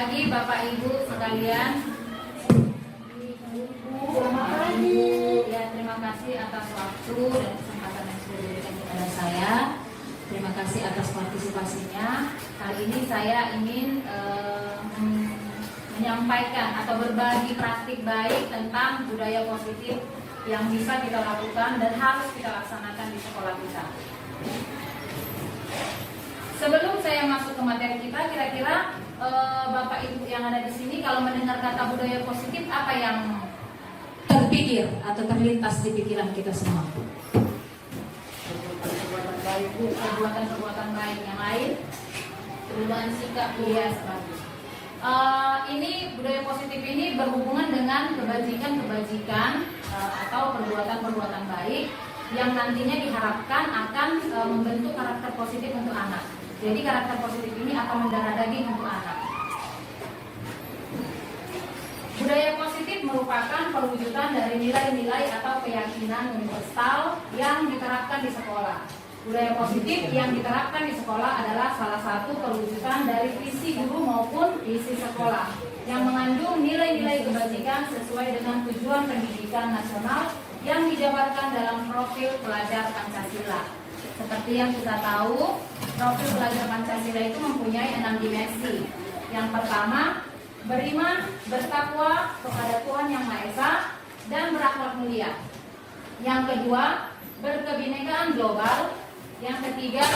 pagi Bapak Ibu sekalian. Ya, terima kasih atas waktu dan kesempatan yang sudah diberikan kepada saya. Terima kasih atas partisipasinya. Kali ini saya ingin menyampaikan atau berbagi praktik baik tentang budaya positif yang bisa kita lakukan dan harus kita laksanakan di sekolah kita. Sebelum saya masuk ke materi kita, kira-kira Bapak Ibu yang ada di sini kalau mendengar kata budaya positif, apa yang terpikir atau terlintas di pikiran kita semua? Perbuatan baik yang lain, perubahan sikap, iya, bagus. Ini budaya positif ini berhubungan dengan kebajikan atau perbuatan baik yang nantinya diharapkan akan membentuk karakter positif untuk anak. Jadi karakter positif ini akan mendarah daging untuk anak. Budaya positif merupakan perwujudan dari nilai-nilai atau keyakinan universal yang diterapkan di sekolah. Budaya positif yang diterapkan di sekolah adalah salah satu perwujudan dari visi guru maupun isi sekolah yang mengandung nilai-nilai kebajikan sesuai dengan tujuan pendidikan nasional yang dijabarkan dalam profil pelajar Pancasila. Seperti yang kita tahu, profil pelajar Pancasila itu mempunyai 6 dimensi. Yang pertama, beriman, bertakwa kepada Tuhan Yang Maha Esa, dan berakhlak mulia. Yang kedua, berkebinekaan global. Yang ketiga,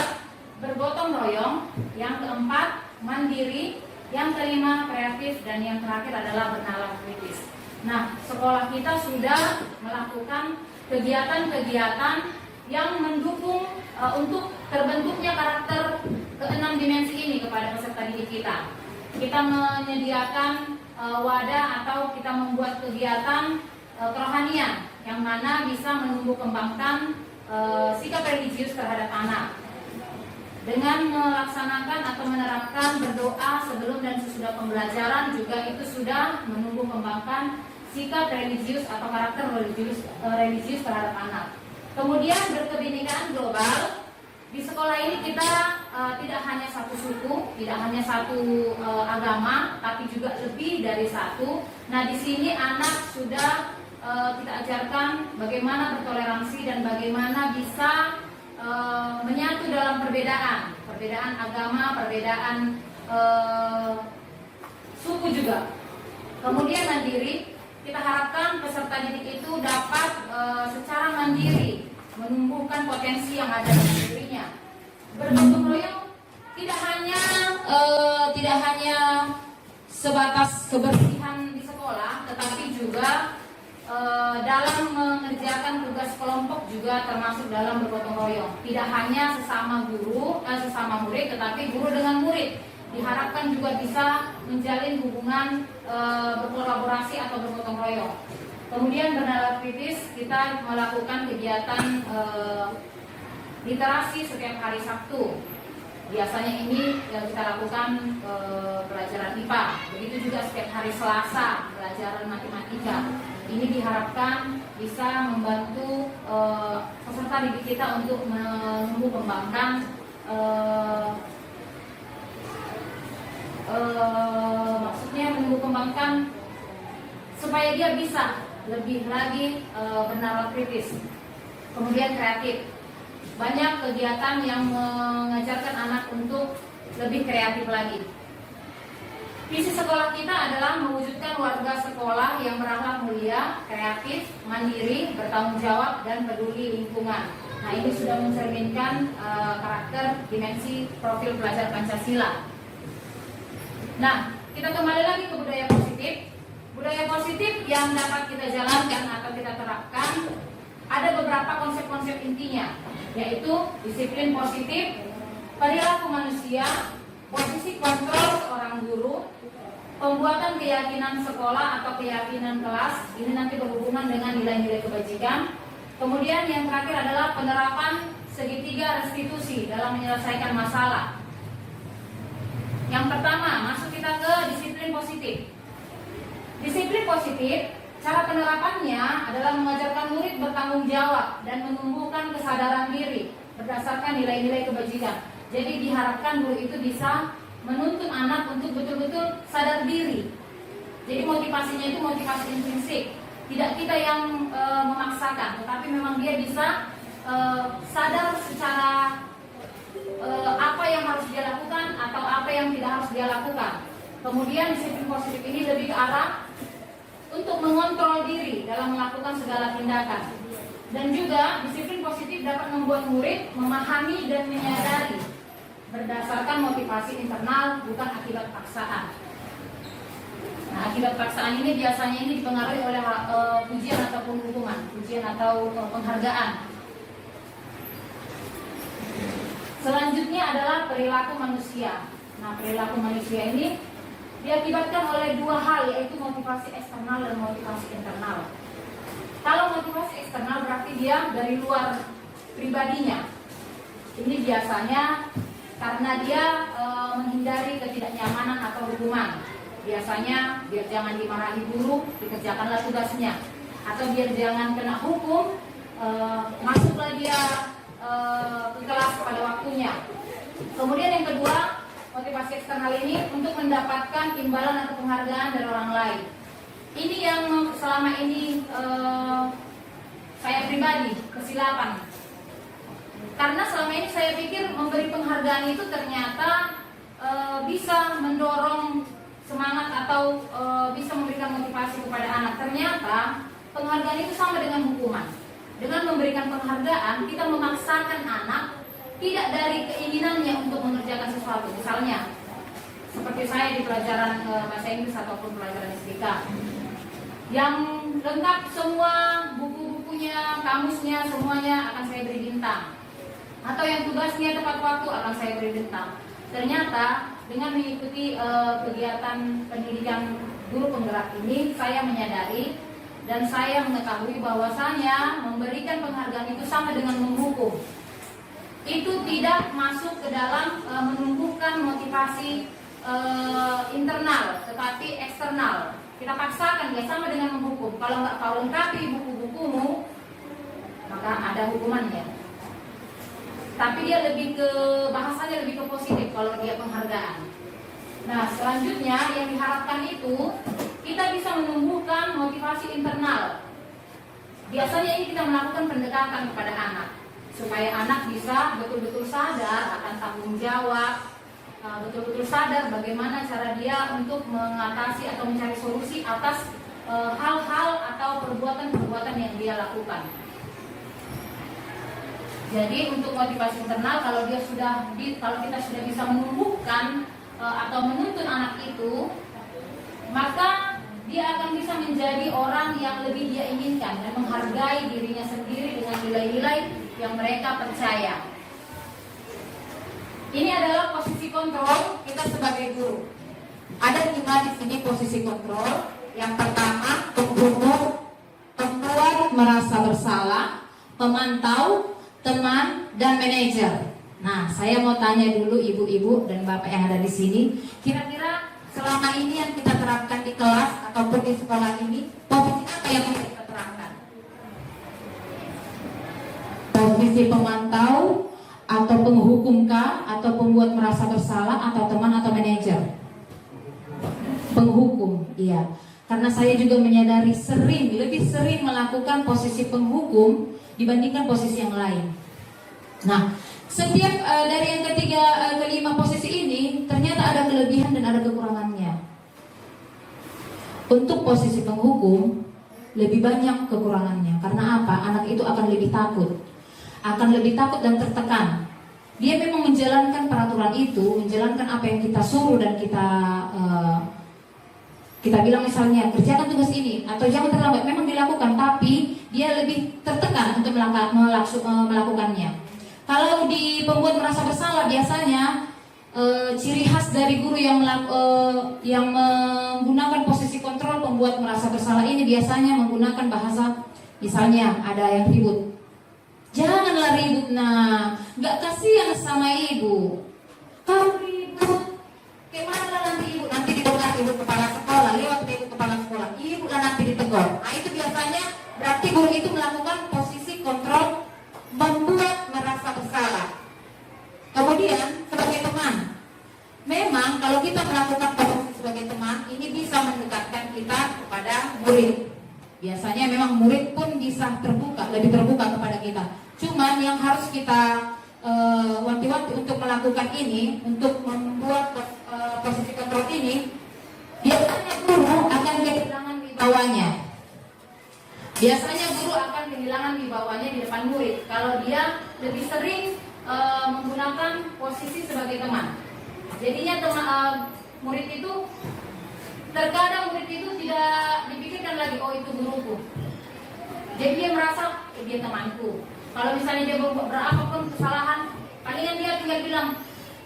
bergotong royong. Yang keempat, mandiri. Yang kelima, kreatif. Dan yang terakhir adalah bernalar kritis. Nah, sekolah kita sudah melakukan kegiatan-kegiatan yang mendukung untuk terbentuknya karakter ke-6 dimensi ini kepada peserta didik kita. Kita menyediakan wadah atau kita membuat kegiatan kerohanian yang mana bisa menumbuh kembangkan sikap religius terhadap anak. Dengan melaksanakan atau menerapkan berdoa sebelum dan sesudah pembelajaran juga itu sudah menumbuh kembangkan sikap religius atau karakter religius terhadap anak. Kemudian berkebinekaan global. Di sekolah ini kita tidak hanya satu suku, tidak hanya satu agama, tapi juga lebih dari satu. Nah, di sini anak sudah kita ajarkan bagaimana bertoleransi dan bagaimana bisa menyatu dalam perbedaan agama, perbedaan suku juga. Kemudian mandiri, kita harapkan peserta didik itu dapat secara mandiri menumbuhkan potensi yang ada dalam dirinya. Bergotong royong tidak hanya sebatas kebersihan di sekolah, tetapi juga dalam mengerjakan tugas kelompok juga termasuk dalam bergotong royong. Tidak hanya sesama murid, tetapi guru dengan murid diharapkan juga bisa menjalin hubungan berkolaborasi atau bergotong royong. Kemudian bernalar kritis, kita melakukan kegiatan literasi setiap hari Sabtu. Biasanya ini yang kita lakukan pelajaran IPA. Begitu juga setiap hari Selasa pelajaran matematika. Ini diharapkan bisa membantu peserta didik kita untuk menumbuh kembangkan maksudnya menumbuh kembangkan supaya dia bisa lebih lagi bernalar kritis. Kemudian kreatif. Banyak kegiatan yang mengajarkan anak untuk lebih kreatif lagi. Visi sekolah kita adalah mewujudkan warga sekolah yang berakhlak mulia, kreatif, mandiri, bertanggung jawab, dan peduli lingkungan. Nah, ini sudah mencerminkan karakter dimensi profil pelajar Pancasila. Nah, kita kembali lagi ke budaya positif. Budaya positif yang dapat kita jalankan atau kita terapkan ada beberapa konsep-konsep intinya, yaitu disiplin positif, perilaku manusia, posisi kontrol seorang guru, pembuatan keyakinan sekolah atau keyakinan kelas. Ini nanti berhubungan dengan nilai-nilai kebajikan. Kemudian yang terakhir adalah penerapan segitiga restitusi dalam menyelesaikan masalah. Yang pertama, masuk kita ke disiplin positif. Disiplin positif, cara penerapannya adalah mengajarkan murid bertanggung jawab dan menumbuhkan kesadaran diri berdasarkan nilai-nilai kebajikan. Jadi diharapkan guru itu bisa menuntun anak untuk betul-betul sadar diri. Jadi motivasinya itu motivasi intrinsik, tidak kita yang memaksakan, tetapi memang dia bisa sadar secara apa yang harus dia lakukan atau apa yang tidak harus dia lakukan. Kemudian disiplin positif ini lebih ke arah untuk mengontrol diri dalam melakukan segala tindakan. Dan juga disiplin positif dapat membuat murid memahami dan menyadari berdasarkan motivasi internal, bukan akibat paksaan. Nah, akibat paksaan ini biasanya ini dipengaruhi oleh pujian ataupun hukuman, pujian atau penghargaan. Selanjutnya adalah perilaku manusia. Nah, perilaku manusia ini diakibatkan oleh dua hal, yaitu motivasi eksternal dan motivasi internal. Kalau motivasi eksternal berarti dia dari luar pribadinya. Ini biasanya karena dia menghindari ketidaknyamanan atau hukuman. Biasanya biar jangan dimarahi guru, dikerjakanlah tugasnya. Atau biar jangan kena hukum, masuklah dia ke kelas pada waktunya. Kemudian yang kedua, motivasi eksternal ini untuk mendapatkan imbalan atau penghargaan dari orang lain. Ini yang selama ini saya pribadi kesilapan. Karena selama ini saya pikir memberi penghargaan itu ternyata bisa mendorong semangat atau bisa memberikan motivasi kepada anak. Ternyata penghargaan itu sama dengan hukuman. Dengan memberikan penghargaan, kita memaksakan anak tidak dari keinginannya untuk mengerjakan sesuatu. Misalnya, seperti saya di pelajaran bahasa Inggris ataupun pelajaran SDK, yang lengkap semua buku-bukunya, kamusnya, semuanya akan saya beri bintang. Atau yang tugasnya tepat waktu akan saya beri bintang. Ternyata dengan mengikuti kegiatan pendidikan guru penggerak ini, saya menyadari dan saya mengetahui bahwasanya memberikan penghargaan itu sama dengan menghukum. Itu tidak masuk ke dalam menumbuhkan motivasi internal, tetapi eksternal. Kita paksakan dia sama dengan menghukum. Kalau nggak kau lengkapi buku-bukumu, maka ada hukumannya. Tapi dia lebih ke bahasanya lebih ke positif kalau dia penghargaan. Nah, selanjutnya yang diharapkan itu kita bisa menumbuhkan motivasi internal. Biasanya ini kita melakukan pendekatan kepada anak supaya anak bisa betul-betul sadar akan tanggung jawab, betul-betul sadar bagaimana cara dia untuk mengatasi atau mencari solusi atas hal-hal atau perbuatan-perbuatan yang dia lakukan. Jadi untuk motivasi internal, kalau kita sudah bisa menumbuhkan atau menuntun anak itu, maka dia akan bisa menjadi orang yang lebih dia inginkan dan menghargai dirinya sendiri dengan nilai-nilai yang mereka percaya. Ini adalah posisi kontrol kita sebagai guru. Ada 5 di sini posisi kontrol. Yang pertama, penghukum, pembuat merasa bersalah, pemantau, teman, dan manajer. Nah, saya mau tanya dulu ibu-ibu dan bapak yang ada di sini, kira-kira selama ini yang kita terapkan di kelas ataupun di sekolah ini, posisi apa yang kita terapkan? Posisi pemantau, atau penghukumkah, atau pembuat merasa bersalah, atau teman, atau manajer? Penghukum, iya. Karena saya juga menyadari lebih sering melakukan posisi penghukum dibandingkan posisi yang lain. Nah, setiap dari yang kelima posisi ini ternyata ada kelebihan dan ada kekurangannya. Untuk posisi penghukum lebih banyak kekurangannya. Karena apa? Anak itu akan lebih takut dan tertekan. Dia memang menjalankan peraturan itu, menjalankan apa yang kita suruh dan kita bilang misalnya kerjakan tugas ini atau jangan terlambat, memang dilakukan, tapi dia lebih tertekan untuk melakukannya. Kalau di pembuat merasa bersalah, biasanya ciri khas dari guru yang menggunakan posisi kontrol pembuat merasa bersalah ini biasanya menggunakan bahasa, misalnya ada yang ribut, janganlah ribut, nah nggak kasihan sama ibu, kamu ribut, gimana nanti ibu, nanti didengar ibu kepala sekolah, lewat ibu kepala sekolah, ibu lah nanti ditegur. Nah itu biasanya berarti guru itu melakukan posisi kontrol membuat merasa bersalah. Kemudian sebagai teman, memang kalau kita melakukan posisi sebagai teman, ini bisa mendekatkan kita kepada murid. Biasanya memang murid pun bisa terbuka, lebih terbuka kepada kita. Cuman yang harus kita wanti-wanti untuk melakukan ini, untuk membuat posisi kontrol ini, biasanya guru akan kehilangan wibawanya. Biasanya guru akan kehilangan wibawanya di depan murid kalau dia lebih sering menggunakan posisi sebagai teman. Jadinya murid itu terkadang murid itu tidak dipikirkan lagi, oh itu guruku. Jadi dia merasa dia temanku. Kalau misalnya dia berbuat berapapun kesalahan, palingan dia tinggal bilang,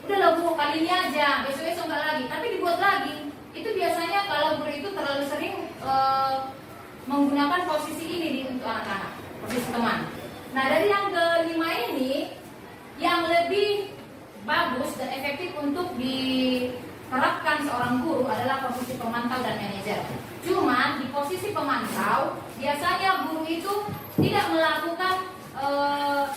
udahlah bu, kali ini aja, besok-besok enggak lagi. Tapi dibuat lagi. Itu biasanya kalau guru itu terlalu sering menggunakan posisi ini untuk anak-anak, posisi teman. Nah dari yang kelima ini, yang lebih bagus dan efektif untuk diterapkan seorang guru adalah posisi pemantau dan manajer. Cuman di posisi pemantau, biasanya guru itu tidak melakukan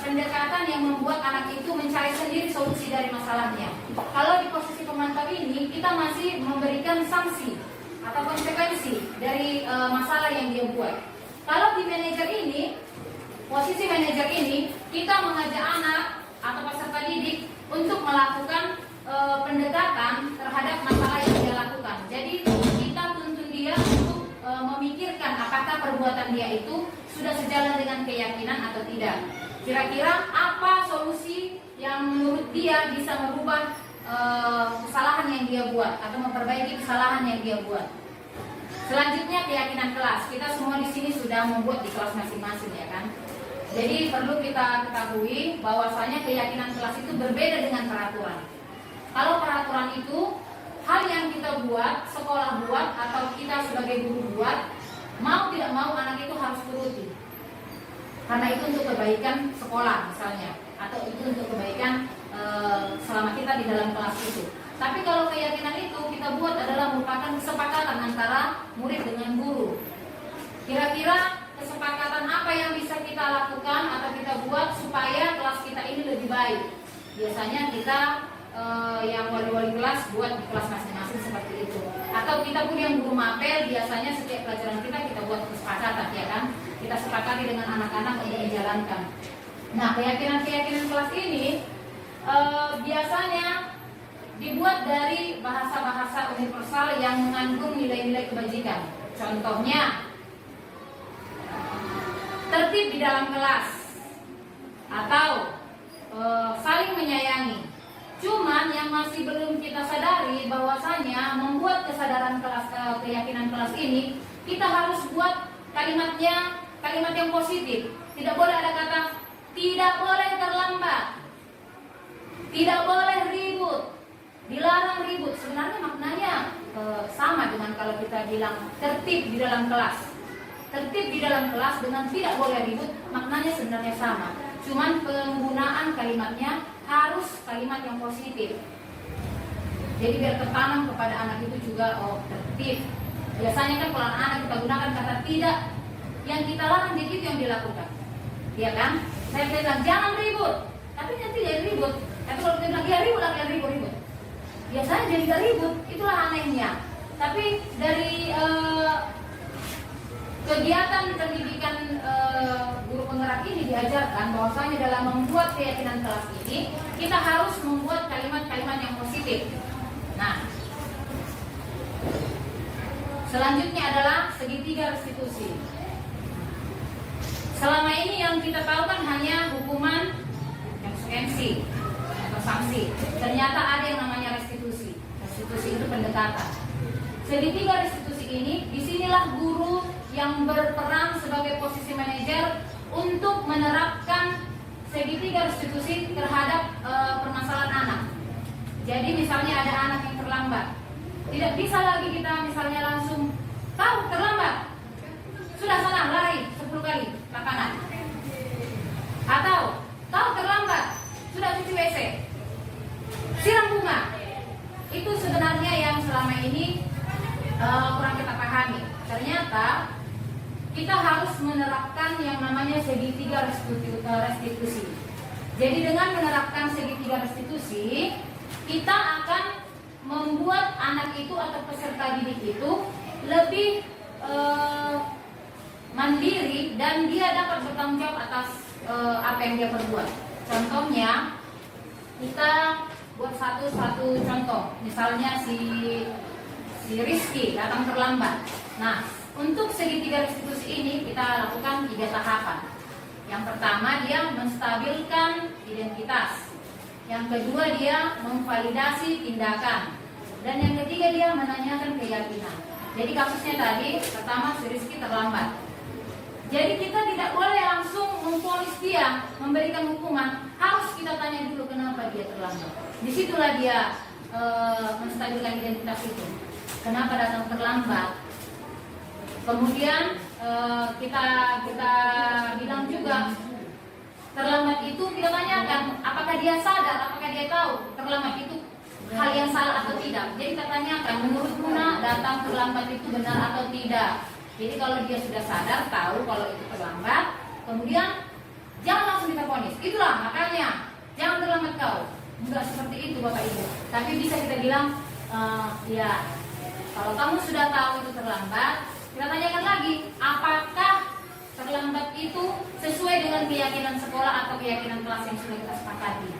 pendekatan yang membuat anak itu mencari sendiri solusi dari masalahnya. Kalau di posisi pemantau ini, kita masih memberikan sanksi atau konsekuensi dari masalah yang dia buat. Kalau di manajer ini, posisi manajer ini, kita mengajak anak atau peserta didik untuk melakukan pendekatan terhadap masalah yang dia lakukan. Jadi kita tuntun dia untuk memikirkan apakah perbuatan dia itu sudah sejalan dengan keyakinan atau tidak. Kira-kira apa solusi yang menurut dia bisa merubah kesalahan yang dia buat atau memperbaiki kesalahan yang dia buat. Selanjutnya keyakinan kelas. Kita semua di sini sudah membuat di kelas masing-masing ya kan. Jadi perlu kita ketahui bahwasanya keyakinan kelas itu berbeda dengan peraturan. Kalau peraturan itu hal yang kita buat, sekolah buat atau kita sebagai guru buat, mau tidak mau anak itu harus turuti. Karena itu untuk kebaikan sekolah misalnya, atau itu untuk kebaikan selama kita di dalam kelas itu. Tapi kalau keyakinan itu kita buat adalah merupakan kesepakatan antara murid dengan guru. Kira-kira kesepakatan apa yang bisa kita lakukan atau kita buat supaya kelas kita ini lebih baik? Biasanya kita yang wali-wali kelas buat di kelas masing-masing seperti itu. Atau kita pun yang guru mapel, biasanya setiap pelajaran kita buat kesepakatan ya kan. Kita sepakati dengan anak-anak untuk menjalankan. Nah, keyakinan-keyakinan kelas ini biasanya dibuat dari bahasa-bahasa universal yang mengandung nilai-nilai kebajikan. Contohnya, tertib di dalam kelas atau saling menyayangi. Cuman yang masih belum kita sadari bahwasanya membuat kesadaran kelas keyakinan kelas ini, kita harus buat kalimatnya kalimat yang positif. Tidak boleh ada kata tidak boleh terlambat, tidak boleh ribut, dilarang ribut. Sebenarnya maknanya sama dengan kalau kita bilang tertib di dalam kelas. Tertib di dalam kelas dengan tidak boleh ribut maknanya sebenarnya sama. Cuman penggunaan kalimatnya harus kalimat yang positif. Jadi biar tertanam kepada anak itu juga, oh tertib. Biasanya kan kalau anak kita gunakan kata tidak, yang kita larang jadi itu yang dilakukan. Iya kan? Saya bilang jangan ribut, tapi nanti dia ribut. Tapi kalau kita bilang ya ribut, lagi ribut. Biasanya jadi gak ribut, itulah anehnya. Tapi dari kegiatan pendidikan guru penggerak ini diajarkan bahwasanya dalam membuat keyakinan kelas ini kita harus membuat kalimat-kalimat yang positif. Nah, selanjutnya adalah segitiga restitusi. Selama ini yang kita tahu kan hanya hukuman, konsekuensi atau sanksi. Ternyata ada yang namanya restitusi. Restitusi itu pendekatan. Segitiga restitusi ini, disinilah guru yang berperan sebagai posisi manajer untuk menerapkan segitiga restitusi terhadap permasalahan anak. Jadi misalnya ada anak yang terlambat, tidak bisa lagi kita misalnya langsung tahu terlambat, sudah sana lari 10 kali ke kanan. Atau tahu terlambat, sudah cuci WC, siram bunga. Itu sebenarnya yang selama ini kurang kita pahami. Ternyata kita harus menerapkan yang namanya segitiga restitusi. Jadi dengan menerapkan segitiga restitusi, kita akan membuat anak itu atau peserta didik itu lebih mandiri dan dia dapat bertanggung jawab atas apa yang dia perbuat. Contohnya, kita buat satu contoh, misalnya si Rizky datang terlambat. Nah, untuk segitiga restitusi ini kita lakukan 3 tahapan. Yang pertama, dia menstabilkan identitas. Yang kedua, dia memvalidasi tindakan. Dan yang ketiga, dia menanyakan keyakinan. Jadi kasusnya tadi, pertama si Rizky terlambat. Jadi kita tidak boleh langsung memvonis dia, memberikan hukuman. Harus kita tanya dulu kenapa dia terlambat. Disitulah dia menstabilkan identitas itu. Kenapa datang terlambat? Kemudian kita bilang juga terlambat itu kita tanyakan apakah dia sadar, apakah dia tahu terlambat itu hal yang salah atau tidak. Jadi kita tanyakan, menurut Muna datang terlambat itu benar atau tidak. Jadi kalau dia sudah sadar, tahu kalau itu terlambat, kemudian jangan langsung kita vonis. Itulah makanya jangan terlambat kau. Enggak seperti itu Bapak Ibu. Tapi bisa kita bilang ya kalau kamu sudah tahu itu terlambat, kita tanyakan lagi, apakah terlambat itu sesuai dengan keyakinan sekolah atau keyakinan kelas yang sudah kita sepakati.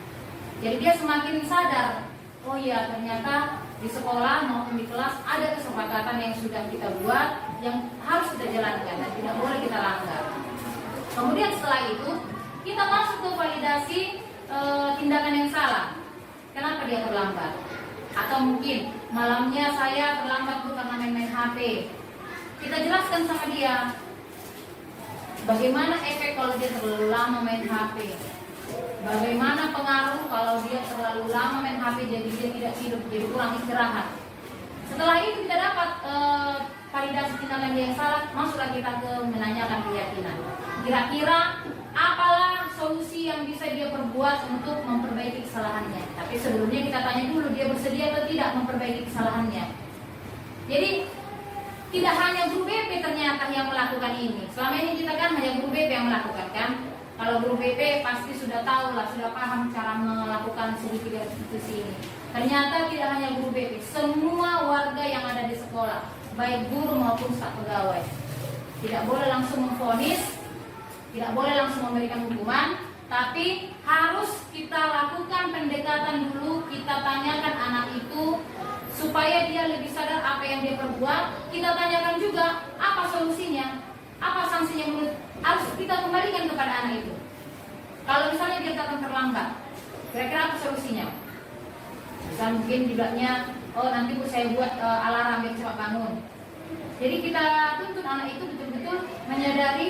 Jadi dia semakin sadar, oh iya ternyata di sekolah maupun di kelas ada kesepakatan yang sudah kita buat yang harus kita jalankan dan tidak boleh kita langgar. Kemudian setelah itu kita masuk ke validasi tindakan yang salah. Kenapa dia terlambat? Atau mungkin malamnya saya terlambat karena main-main HP. Kita jelaskan sama dia bagaimana efek kalau dia terlalu lama main HP. Bagaimana pengaruh kalau dia terlalu lama main HP, jadi dia tidak tidur, jadi kurang istirahat. Setelah itu kita dapat validasi tindakan dia yang salah, masuklah kita ke menanyakan keyakinan. Kira-kira apalah solusi yang bisa dia perbuat untuk memperbaiki kesalahannya. Tapi sebelumnya kita tanya dulu dia bersedia atau tidak memperbaiki kesalahannya. Jadi tidak hanya guru BP ternyata yang melakukan ini. Selama ini kita kan hanya guru BP yang melakukan kan. Kalau guru BP pasti sudah tahu lah, sudah paham cara melakukan segitiga restitusi ini. Ternyata tidak hanya guru BP, semua warga yang ada di sekolah, baik guru maupun staf pegawai, tidak boleh langsung memvonis, tidak boleh langsung memberikan hukuman, tapi harus kita lakukan pendekatan dulu, kita tanyakan anak itu supaya dia lebih sadar apa yang dia perbuat. Kita tanyakan juga apa solusinya, apa sanksinya menurut, harus kita kembalikan kepada anak itu. Kalau misalnya dia datang terlambat, kira-kira apa solusinya? Bisa mungkin dibilangnya, oh nanti Bu saya buat alarm biar cepat bangun. Jadi kita tuntut anak itu betul-betul menyadari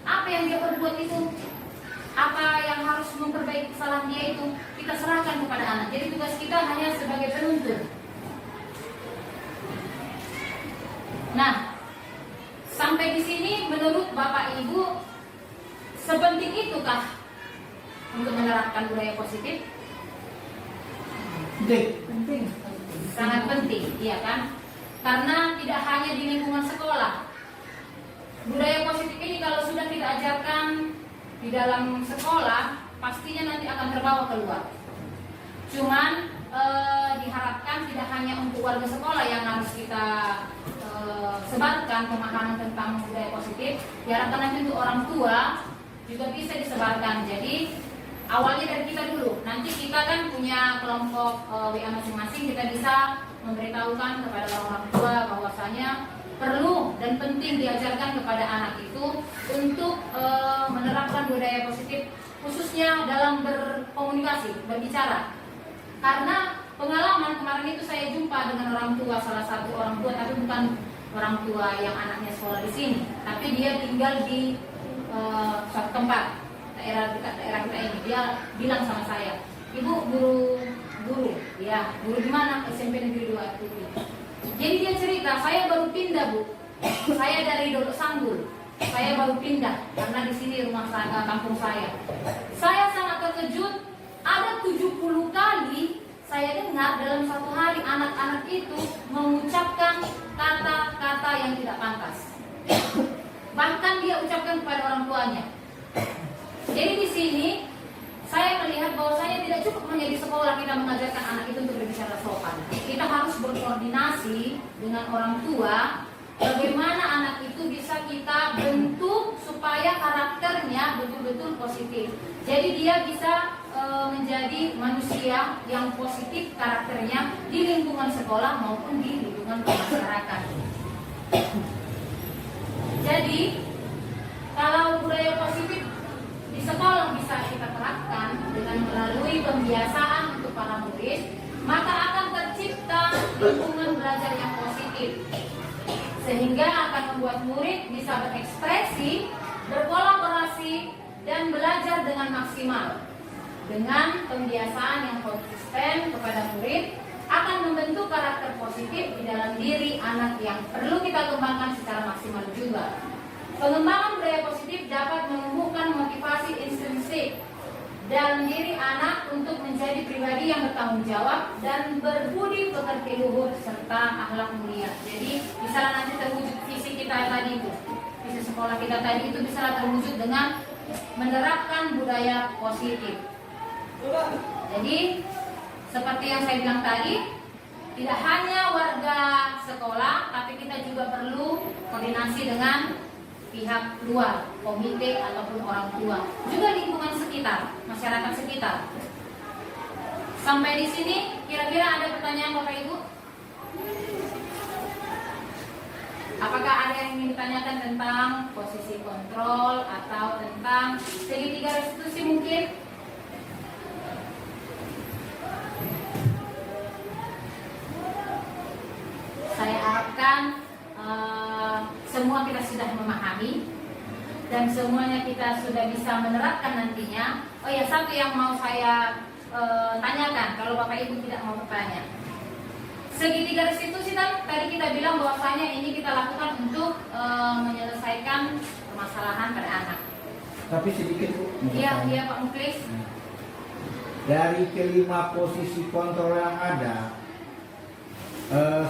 apa yang dia perbuat itu, apa yang harus memperbaiki kesalahan dia itu, kita serahkan kepada anak. Jadi tugas kita hanya sebagai penuntut. Nah, sampai di sini menurut Bapak Ibu sepenting itukah untuk menerapkan budaya positif? Penting. Sangat penting, iya kan? Karena tidak hanya di lingkungan sekolah. Budaya positif ini kalau sudah kita ajarkan di dalam sekolah, pastinya nanti akan terbawa keluar. Cuman diharapkan tidak hanya untuk warga sekolah yang harus kita sebarkan pemahaman tentang budaya positif, diharapkan nanti untuk orang tua juga bisa disebarkan. Jadi awalnya dari kita dulu. Nanti kita kan punya kelompok WA masing-masing, kita bisa memberitahukan kepada orang tua bahwasanya perlu dan penting diajarkan kepada anak itu untuk menerapkan budaya positif, khususnya dalam berkomunikasi, berbicara. Karena pengalaman kemarin itu saya jumpa dengan orang tua, salah satu orang tua, tapi bukan orang tua yang anaknya sekolah di sini, tapi dia tinggal di suatu tempat daerah dekat daerah kita ini. Dia bilang sama saya, Ibu guru, ya guru di mana? SMP Negeri 2 itu. Jadi dia cerita, saya baru pindah Bu, saya dari Dodok Sanggul, saya baru pindah karena di sini rumah saya, kampung saya. Saya sangat terkejut, ada 70 kali saya dengar dalam satu hari anak-anak itu mengucapkan kata-kata yang tidak pantas. Bahkan dia ucapkan kepada orang tuanya. Jadi di sini saya melihat bahwa saya tidak cukup hanya di sekolah kita mengajarkan anak itu untuk berbicara secara sopan. Kita harus berkoordinasi dengan orang tua bagaimana anak itu bisa kita bentuk supaya karakternya betul-betul positif. Jadi dia bisa menjadi manusia yang positif karakternya di lingkungan sekolah maupun di lingkungan masyarakat. Jadi kalau budaya positif di sekolah bisa kita terapkan dengan melalui pembiasaan untuk para murid, maka akan tercipta lingkungan belajar yang positif, sehingga akan membuat murid bisa berekspresi, berkolaborasi, dan belajar dengan maksimal. Dengan pembiasaan yang konsisten kepada murid akan membentuk karakter positif di dalam diri anak yang perlu kita kembangkan secara maksimal juga. Pengembangan budaya positif dapat menumbuhkan motivasi intrinsik dalam diri anak untuk menjadi pribadi yang bertanggung jawab dan berbudi pekerti luhur serta akhlak mulia. Jadi bisa nanti terwujud visi kita tadi itu, visi sekolah kita tadi itu bisa terwujud dengan menerapkan budaya positif. Jadi seperti yang saya bilang tadi, tidak hanya warga sekolah, tapi kita juga perlu koordinasi dengan pihak luar, komite ataupun orang tua, juga lingkungan sekitar, masyarakat sekitar. Sampai di sini, kira-kira ada pertanyaan Bapak Ibu? Apakah ada yang ingin ditanyakan tentang posisi kontrol atau tentang segitiga restitusi mungkin? Saya harapkan semua kita sudah memahami dan semuanya kita sudah bisa menerapkan nantinya. Oh ya, satu yang mau saya tanyakan kalau Bapak Ibu tidak mau bertanya. Segitiga restitusi tadi kita bilang bahwasanya ini kita lakukan untuk menyelesaikan permasalahan pada anak. Tapi sedikit Bu. Iya Pak Muklis. Dari kelima posisi kontrol yang ada,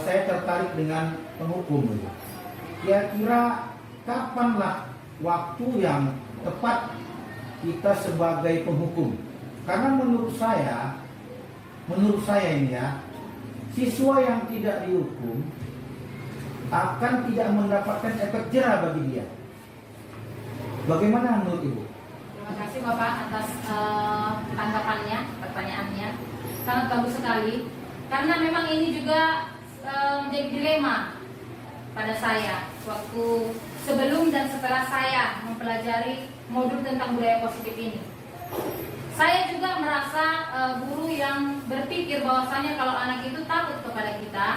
saya tertarik dengan penghukum. Kira-kira kapanlah waktu yang tepat kita sebagai penghukum? Karena menurut saya ini ya, siswa yang tidak dihukum akan tidak mendapatkan efek jera bagi dia. Bagaimana menurut Ibu? Terima kasih Bapak atas tanggapannya, pertanyaannya. Sangat bagus sekali. Karena memang ini juga menjadi dilema pada saya waktu sebelum dan setelah saya mempelajari modul tentang budaya positif ini. Saya juga merasa guru yang berpikir bahwasanya kalau anak itu takut kepada kita,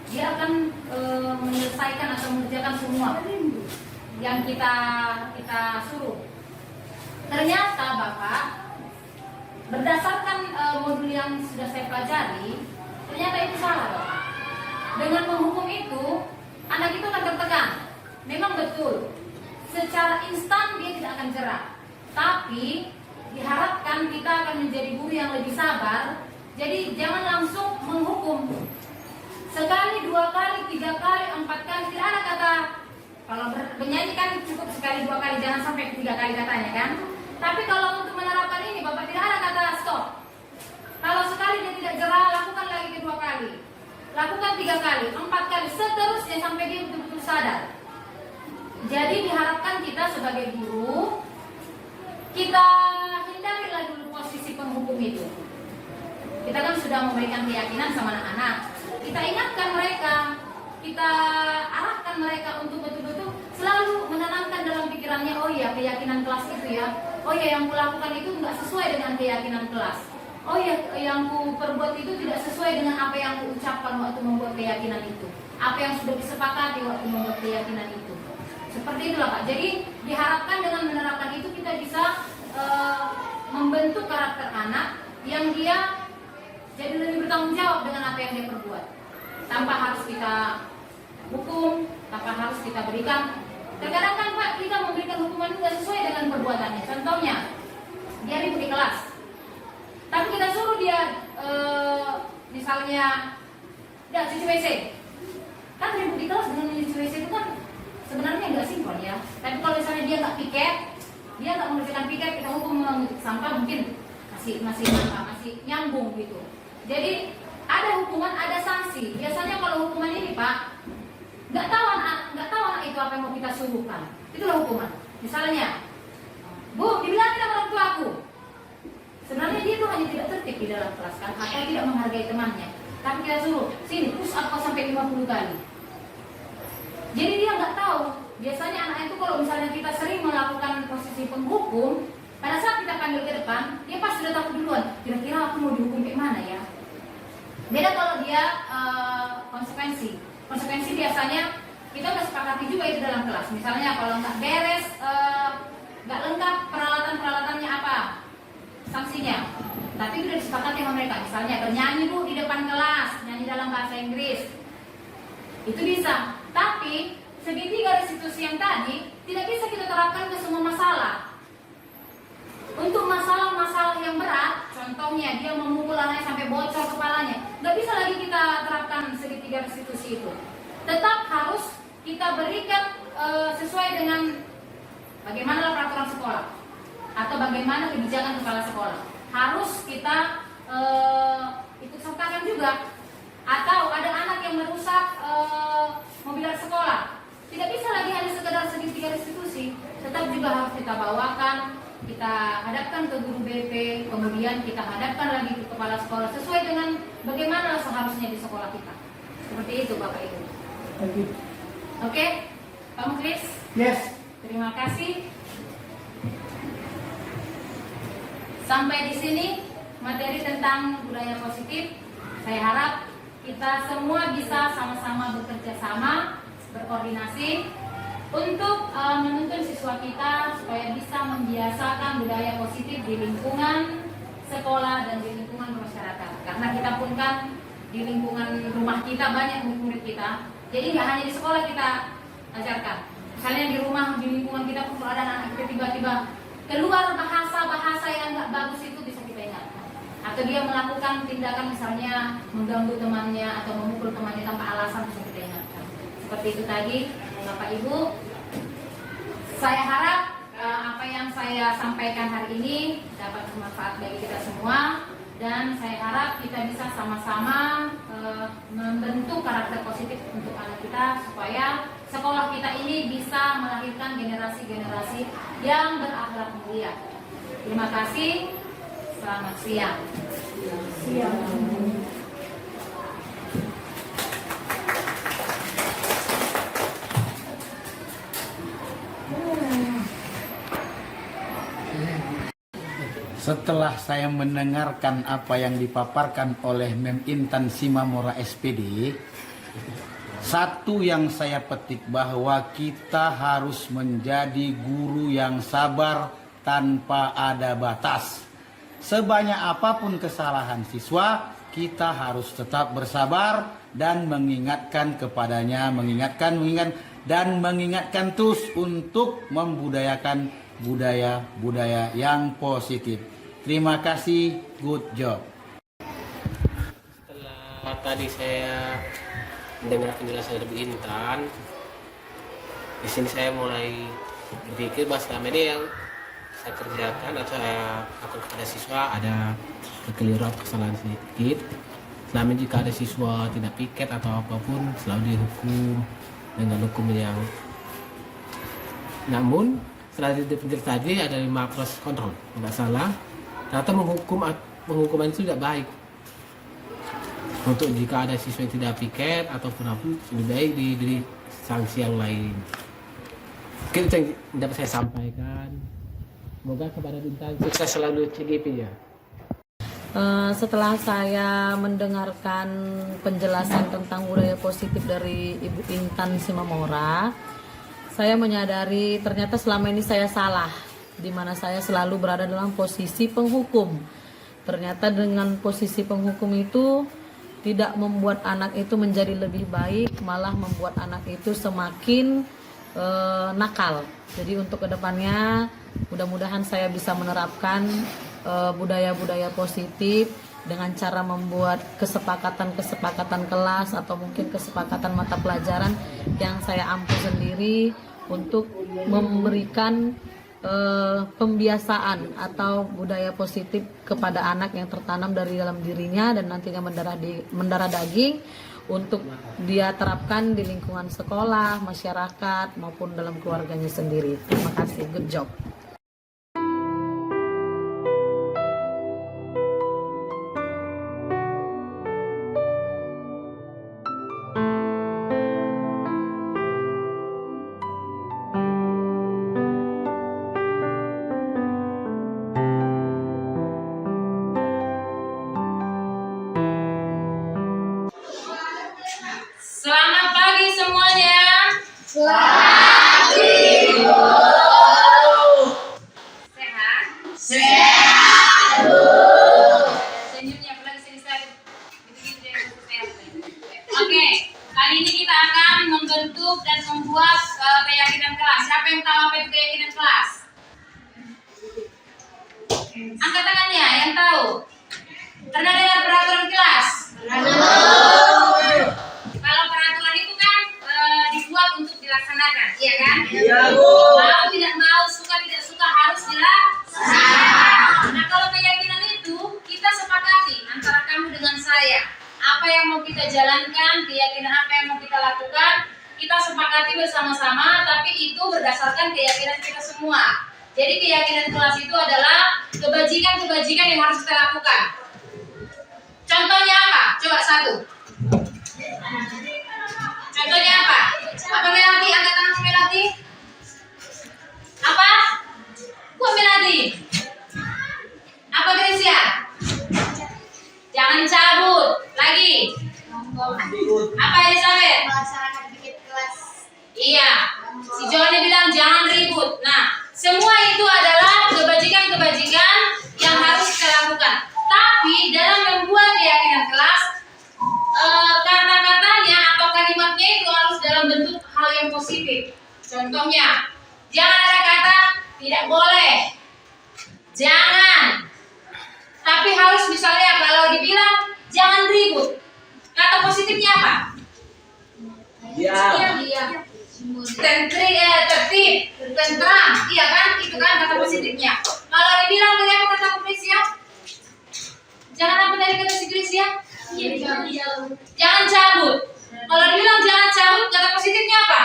dia akan menyelesaikan atau mengerjakan semua yang kita suruh. Ternyata Bapak, berdasarkan modul yang sudah saya pelajari, ternyata itu salah Bapak. Dengan menghukum itu, anak itu akan tertekan. Memang betul, secara instan dia tidak akan jerah. Tapi diharapkan kita akan menjadi guru yang lebih sabar. Jadi jangan langsung menghukum. Sekali, 2 kali, 3 kali, 4 kali, tidak ada kata. Kalau bernyanyi kan cukup sekali, 2 kali, jangan sampai 3 kali katanya kan. Tapi kalau untuk menerapkan ini Bapak tidak ada kata stop. Kalau sekali dia tidak jerah, lakukan lagi kedua kali, lakukan 3 kali, 4 kali, seterusnya sampai dia betul-betul sadar. Jadi diharapkan kita sebagai guru, kita hindarilah dulu posisi penghukum itu. Kita kan sudah memberikan keyakinan sama anak-anak. Kita ingatkan mereka, kita arahkan mereka untuk betul-betul selalu menanamkan dalam pikirannya, oh ya keyakinan kelas itu ya, oh ya yang kulakukan itu nggak sesuai dengan keyakinan kelas, oh ya yang ku perbuat itu tidak sesuai dengan apa yang ku ucapkan waktu membuat keyakinan itu, apa yang sudah disepakati waktu membuat keyakinan itu. Seperti itulah Pak. Jadi diharapkan dengan menerapkan itu kita bisa membentuk karakter anak yang dia jadi lebih bertanggung jawab dengan apa yang dia perbuat, tanpa harus kita hukum, tanpa harus kita berikan. Terkadang kan Pak, kita memberikan hukuman tidak sesuai dengan perbuatannya. Contohnya, dia ribut di kelas, tapi kita suruh dia misalnya tidak cuci WC. Kan ribut di kelas dengan mencuci WC itu kan sebenarnya nggak simpel ya. Tapi kalau misalnya dia nggak piket, dia nggak mengerjakan piket, kita hukum sampah mungkin masih nyambung gitu. Jadi ada hukuman, ada sanksi. Biasanya kalau hukuman ini Pak, nggak tahu anak itu apa yang mau kita suruhkan. Itulah hukuman. Misalnya, Bu, dibilangin sama orang tua aku. Sebenarnya dia tuh hanya tidak tertib di dalam kelas kan, atau tidak menghargai temannya. Tapi kita suruh, sini push up kau sampai 50 kali. Jadi dia nggak tahu. Biasanya anak itu kalau misalnya kita sering melakukan posisi penghukum, pada saat kita panggil ke depan, dia pasti sudah takut duluan. Kira-kira aku mau dihukum kayak mana ya? Beda kalau dia konsekuensi. Konsekuensi biasanya kita udah sepakati juga itu dalam kelas. Misalnya kalau nggak beres, nggak lengkap peralatannya apa, sanksinya. Tapi itu udah disepakati sama mereka. Misalnya bernyanyi Bu di depan kelas, nyanyi dalam bahasa Inggris, itu bisa. Tapi segitiga restitusi yang tadi tidak bisa kita terapkan ke semua masalah. Untuk masalah-masalah yang berat, contohnya dia memukul anaknya sampai bocor kepalanya, nggak bisa lagi kita terapkan segitiga restitusi itu. Tetap harus kita berikan sesuai dengan bagaimana peraturan sekolah atau bagaimana kebijakan kepala sekolah. Harus kita ikut sertakan juga. Atau ada anak yang merusak mobilan sekolah, tidak bisa lagi hanya sekedar segitiga restitusi, tetap juga harus kita bawakan, kita hadapkan ke guru BP, kemudian kita hadapkan lagi ke kepala sekolah sesuai dengan bagaimana seharusnya di sekolah kita. Seperti itu Bapak Ibu. Oke, Pak Muklis? Yes. Terima kasih. Sampai di sini materi tentang budaya positif. Saya harap kita semua bisa sama-sama bekerja sama, berkoordinasi untuk menuntun siswa kita supaya bisa membiasakan budaya positif di lingkungan sekolah dan di lingkungan masyarakat. Karena kita pun kan di lingkungan rumah kita banyak murid kita. Jadi nggak hanya di sekolah kita ajarkan. Misalnya di rumah, di lingkungan kita pun kalau ada anak kita tiba-tiba keluar bahasa-bahasa yang nggak bagus, itu bisa kita ingatkan. Atau dia melakukan tindakan misalnya mengganggu temannya atau memukul temannya tanpa alasan, bisa kita ingatkan. Seperti itu tadi Bapak Ibu. Saya harap apa yang saya sampaikan hari ini dapat bermanfaat bagi kita semua. Dan saya harap kita bisa sama-sama membentuk karakter positif untuk anak kita supaya sekolah kita ini bisa melahirkan generasi-generasi yang berakhlak mulia. Terima kasih. Selamat siang. Setelah saya mendengarkan apa yang dipaparkan oleh Mem Intan Simamora SPD, satu yang saya petik bahwa kita harus menjadi guru yang sabar tanpa ada batas. Sebanyak apapun kesalahan siswa, kita harus tetap bersabar dan mengingatkan kepadanya, mengingatkan terus untuk membudayakan budaya-budaya yang positif. Terima kasih, good job. Setelah tadi saya mendengar penjelasan dari Intan, di sini saya mulai berpikir bahwa selama ini yang saya kerjakan atau saya lakukan kepada siswa ada kekeliruan, kesalahan sedikit. Selama ini jika ada siswa tidak piket atau apapun, selalu dihukum dengan hukum yang. Namun setelah dipikir tadi ada 5 proses kontrol, tidak salah. Ternyata menghukuman itu tidak baik. Untuk jika ada siswa yang tidak piket ataupun apa, lebih baik diberi sanksi yang lain. Mungkin itu yang dapat saya sampaikan. Semoga kepada Bintang sukses selalu CGP ya. Setelah saya mendengarkan penjelasan tentang budaya positif dari Ibu Intan Simamora, saya menyadari ternyata selama ini saya salah, di mana saya selalu berada dalam posisi penghukum. Ternyata dengan posisi penghukum itu tidak membuat anak itu menjadi lebih baik, malah membuat anak itu semakin nakal. Jadi untuk kedepannya mudah-mudahan saya bisa menerapkan budaya-budaya positif dengan cara membuat kesepakatan kelas atau mungkin kesepakatan mata pelajaran yang saya ampu sendiri untuk memberikan pembiasaan atau budaya positif kepada anak yang tertanam dari dalam dirinya dan nantinya mendarah daging untuk dia terapkan di lingkungan sekolah, masyarakat maupun dalam keluarganya sendiri. Terima kasih, good job. Selamat pagi semuanya. Sehat? Sehat. Senyumnya apalagi sini saya. Oke, kali ini kita akan membentuk dan membuat keyakinan kelas. Siapa yang tahu apa itu keyakinan kelas? Angkat tangannya yang tahu. Pernah dengar peraturan kelas? Kalau peraturan itu kan dibuat untuk dilaksanakan, iya kan? Iya, Bu. Mau tidak mau, suka tidak suka harus dilaksanakan. Nah, kalau keyakinan itu kita sepakati antara kamu dengan saya. Apa yang mau kita jalankan, keyakinan apa yang mau kita lakukan, kita sepakati bersama-sama, tapi itu berdasarkan keyakinan kita semua. Jadi keyakinan kelas itu adalah kebajikan-kebajikan yang harus kita lakukan. Contohnya apa? Coba satu. Contohnya apa? Apa Melati? Angkat tangan Melati. Apa? Kok Melati? Apa Gracia? Jangan cabut. Lagi. Apa Elizabeth? Melaksanakan bikin kelas. Iya. Si Johnny bilang jangan ribut. Nah, semua itu adalah kebajikan-kebajikan yang harus kita lakukan. Tapi dalam membuat keyakinan kelas, kata-katanya atau kalimatnya itu harus dalam bentuk hal yang positif. Contohnya, jangan ada kata tidak boleh, jangan. Tapi harus misalnya kalau dibilang jangan ribut, kata positifnya apa? Iya. Tertib, tentram, iya kan? Itu kan kata positifnya. Kalau dibilang tadi apa kata Gracia? Jangan apa tadi kata si Gracia? Jangan cabut. Kalau dibilang jangan cabut, kata positifnya apa?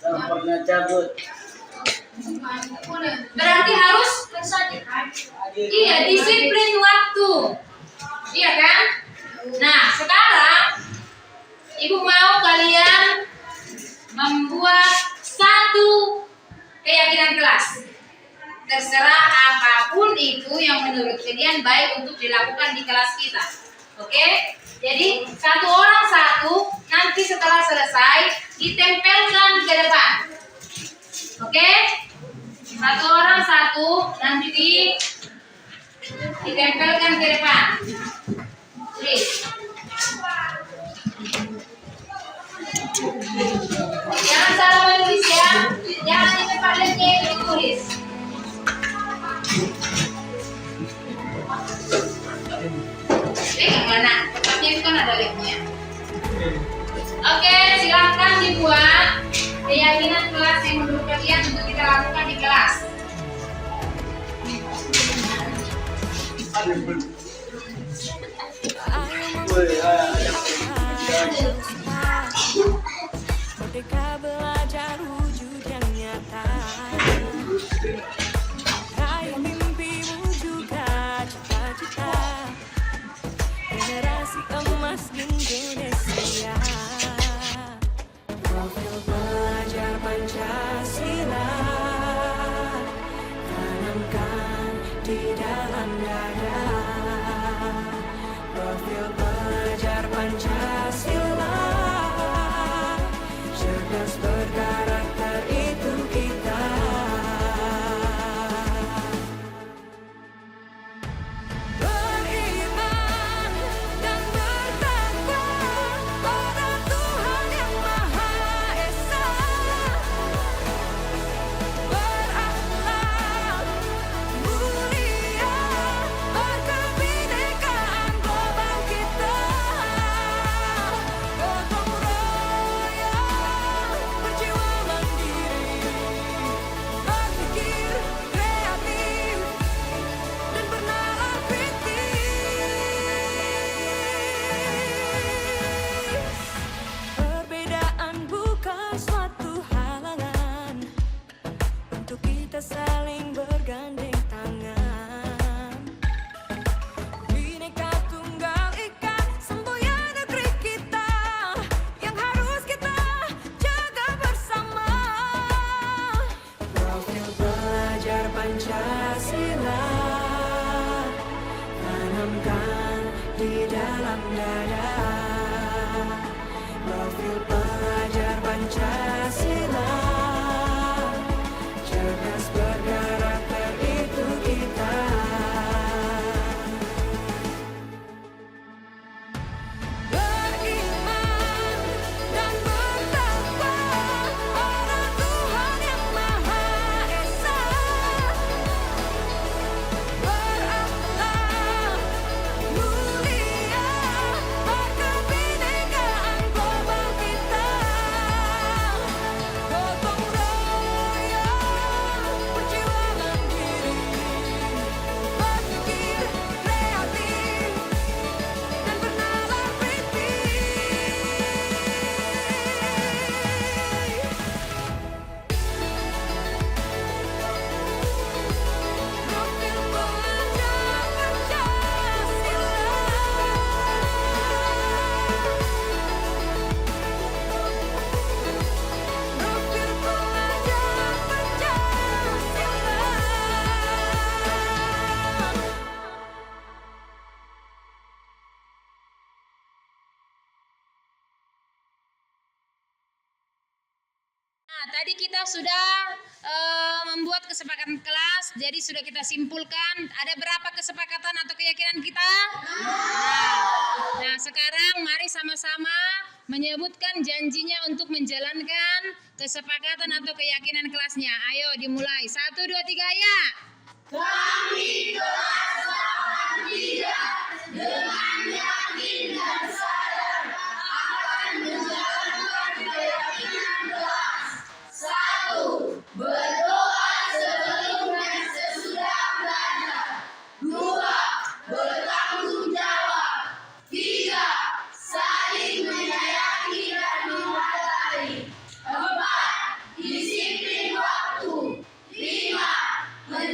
Jangan pernah cabut. Berarti harus iya, disiplin waktu. Iya kan? Nah, sekarang Ibu mau kalian membuat satu keyakinan kelas. Terserah apapun itu yang menurut kalian baik untuk dilakukan di kelas kita. Oke? Jadi satu orang satu, nanti setelah selesai ditempelkan ke depan. Oke? Satu orang satu, nanti ditempelkan ke depan. Please. Jangan salah menulis ya. Jangan di tempat lemnya itu ditulis. Mana? Tempatnya itu kan ada lemnya. Oke, silahkan dibuat keyakinan kelas yang menurut kalian untuk kita lakukan di kelas. Merdeka belajar wujud yang nyata. Raih mimpimu juga cita-cita. Generasi emas Indonesia. Profil belajar Pancasila tanamkan di dalam dada. Profil belajar Pancasila cerdas berkarakter itu kita. Beriman dan bertakwa, orang dalam dada. Profil pelajar Pancasila, cerdas berkarakter itu kita. Beriman dan bertakwa pada Tuhan yang Maha Esa, berakhlak mulia, berkebinekaan global kita. Gotong royong perjuangan diri, berpikir kreatif dan bernalar kritis. Profil pelajar Pancasila, profil pelajar Pancasila. Nah, tadi kita sudah membuat kesepakatan kelas, jadi sudah kita simpulkan ada berapa kesepakatan atau keyakinan kita? Nah, sekarang mari sama-sama menyebutkan janjinya untuk menjalankan kesepakatan atau keyakinan kelasnya. Ayo dimulai. 1, 2, 3 ya. Disiplin waktu. 5.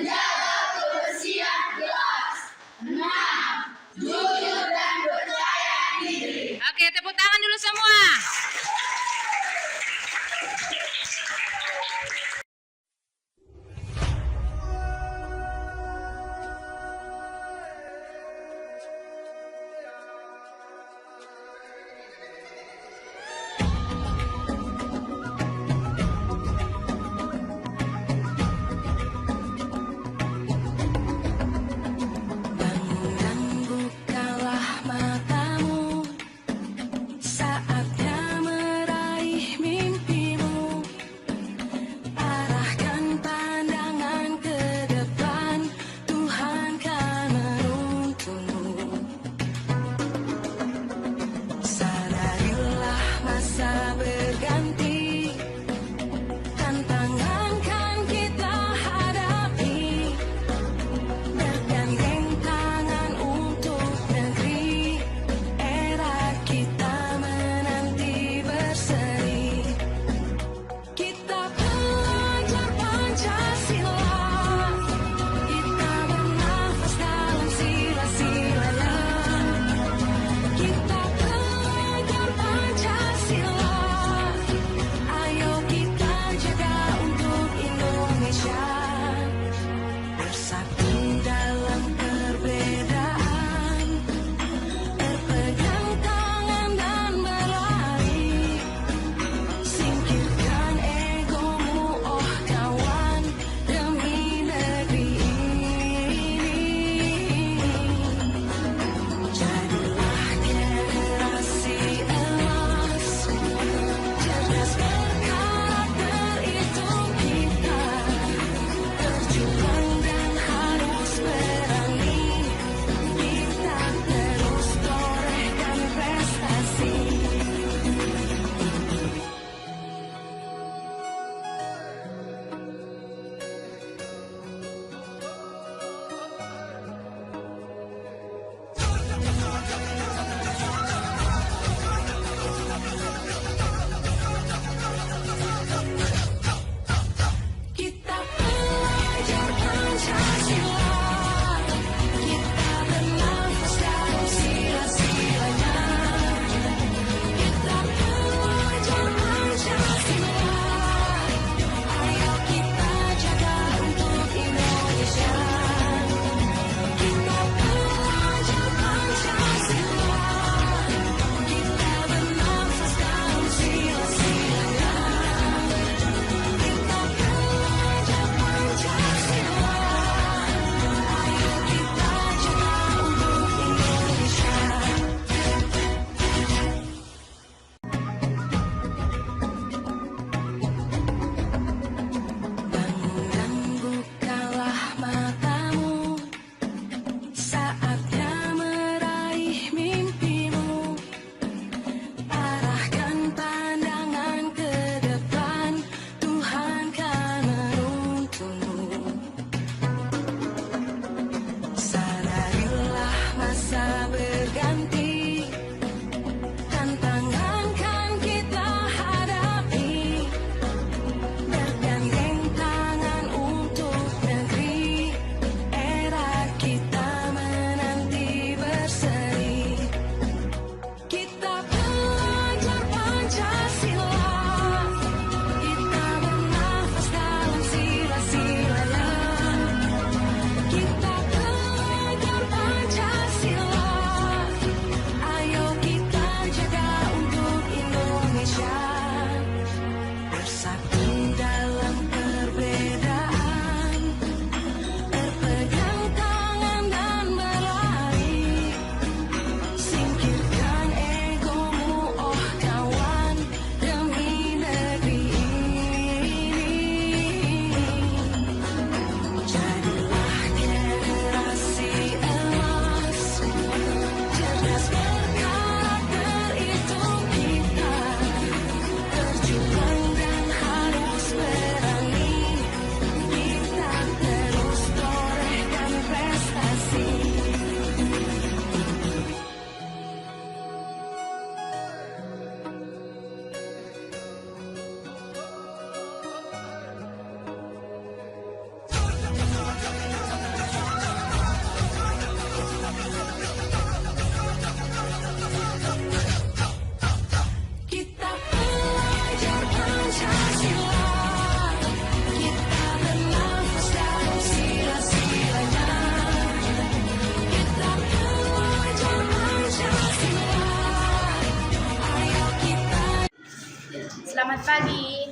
Selamat pagi.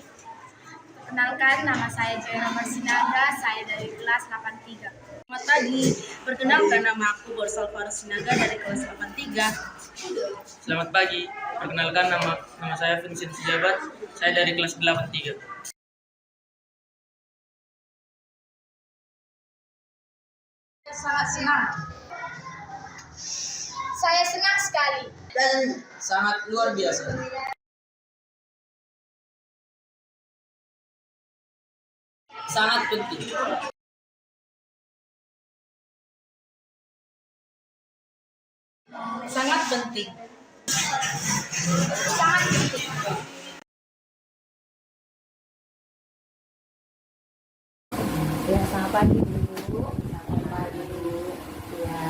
Perkenalkan, nama saya Joyra Marsinaga, saya dari kelas 83. Selamat pagi, perkenalkan nama aku Borsalvaro Sinaga dari kelas 83. Selamat pagi, perkenalkan nama saya Vincent Sijabat, saya dari kelas 83. Sangat senang. Saya senang sekali. Dan sangat luar biasa. Sangat penting. Sangat penting. Sangat penting. Ya, selamat pagi dulu. Selamat pagi dulu. Ya,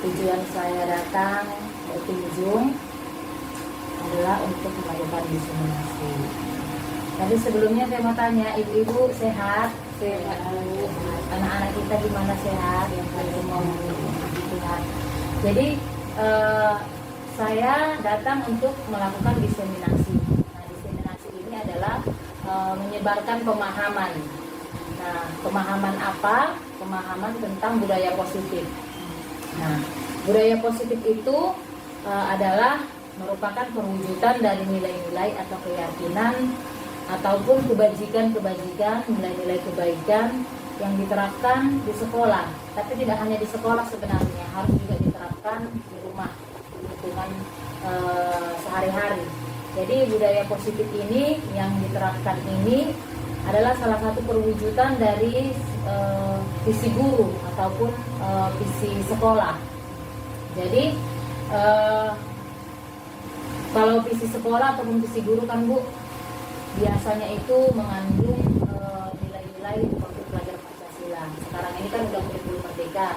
tujuan saya datang berkunjung adalah untuk melakukan diseminasi. Tadi sebelumnya saya mau tanya, ibu-ibu sehat? Sehat bu. Anak-anak kita gimana sehat? Yang paling mau sehat. Jadi saya datang untuk melakukan diseminasi. Nah, diseminasi ini adalah menyebarkan pemahaman. Nah, pemahaman apa? Pemahaman tentang budaya positif. Nah, budaya positif itu adalah merupakan perwujudan dari nilai-nilai atau keyakinan ataupun kebajikan-kebajikan, nilai-nilai kebaikan yang diterapkan di sekolah. Tapi tidak hanya di sekolah sebenarnya, harus juga diterapkan di rumah, di lingkungan sehari-hari. Jadi budaya positif ini yang diterapkan ini adalah salah satu perwujudan dari visi guru ataupun visi sekolah. Jadi kalau visi sekolah ataupun visi guru kan Bu, biasanya itu mengandung nilai-nilai seperti pelajaran Pancasila. Sekarang ini kan udah kurikulum merdeka.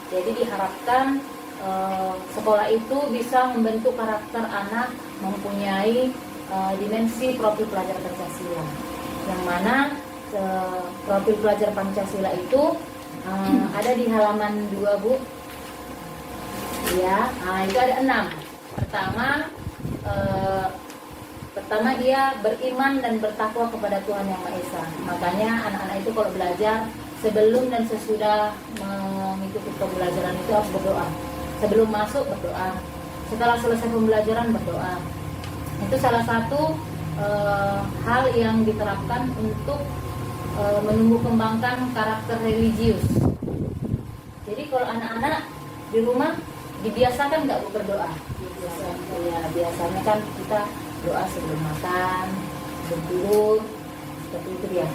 Jadi diharapkan sekolah itu bisa membentuk karakter anak mempunyai dimensi profil pelajar Pancasila. Yang mana profil pelajar Pancasila itu ada di halaman 2 Bu. Ya, itu ada 6. Pertama dia beriman dan bertakwa kepada Tuhan Yang Maha Esa. Makanya anak-anak itu kalau belajar sebelum dan sesudah mengikuti pembelajaran itu harus berdoa. Sebelum masuk berdoa, setelah selesai pembelajaran berdoa. Itu salah satu hal yang diterapkan untuk menumbuh kembangkan karakter religius. Jadi kalau anak-anak di rumah dibiasakan nggak berdoa? Biasanya kan kita doa sebelum makan, sebelum tidur, seperti itu ya.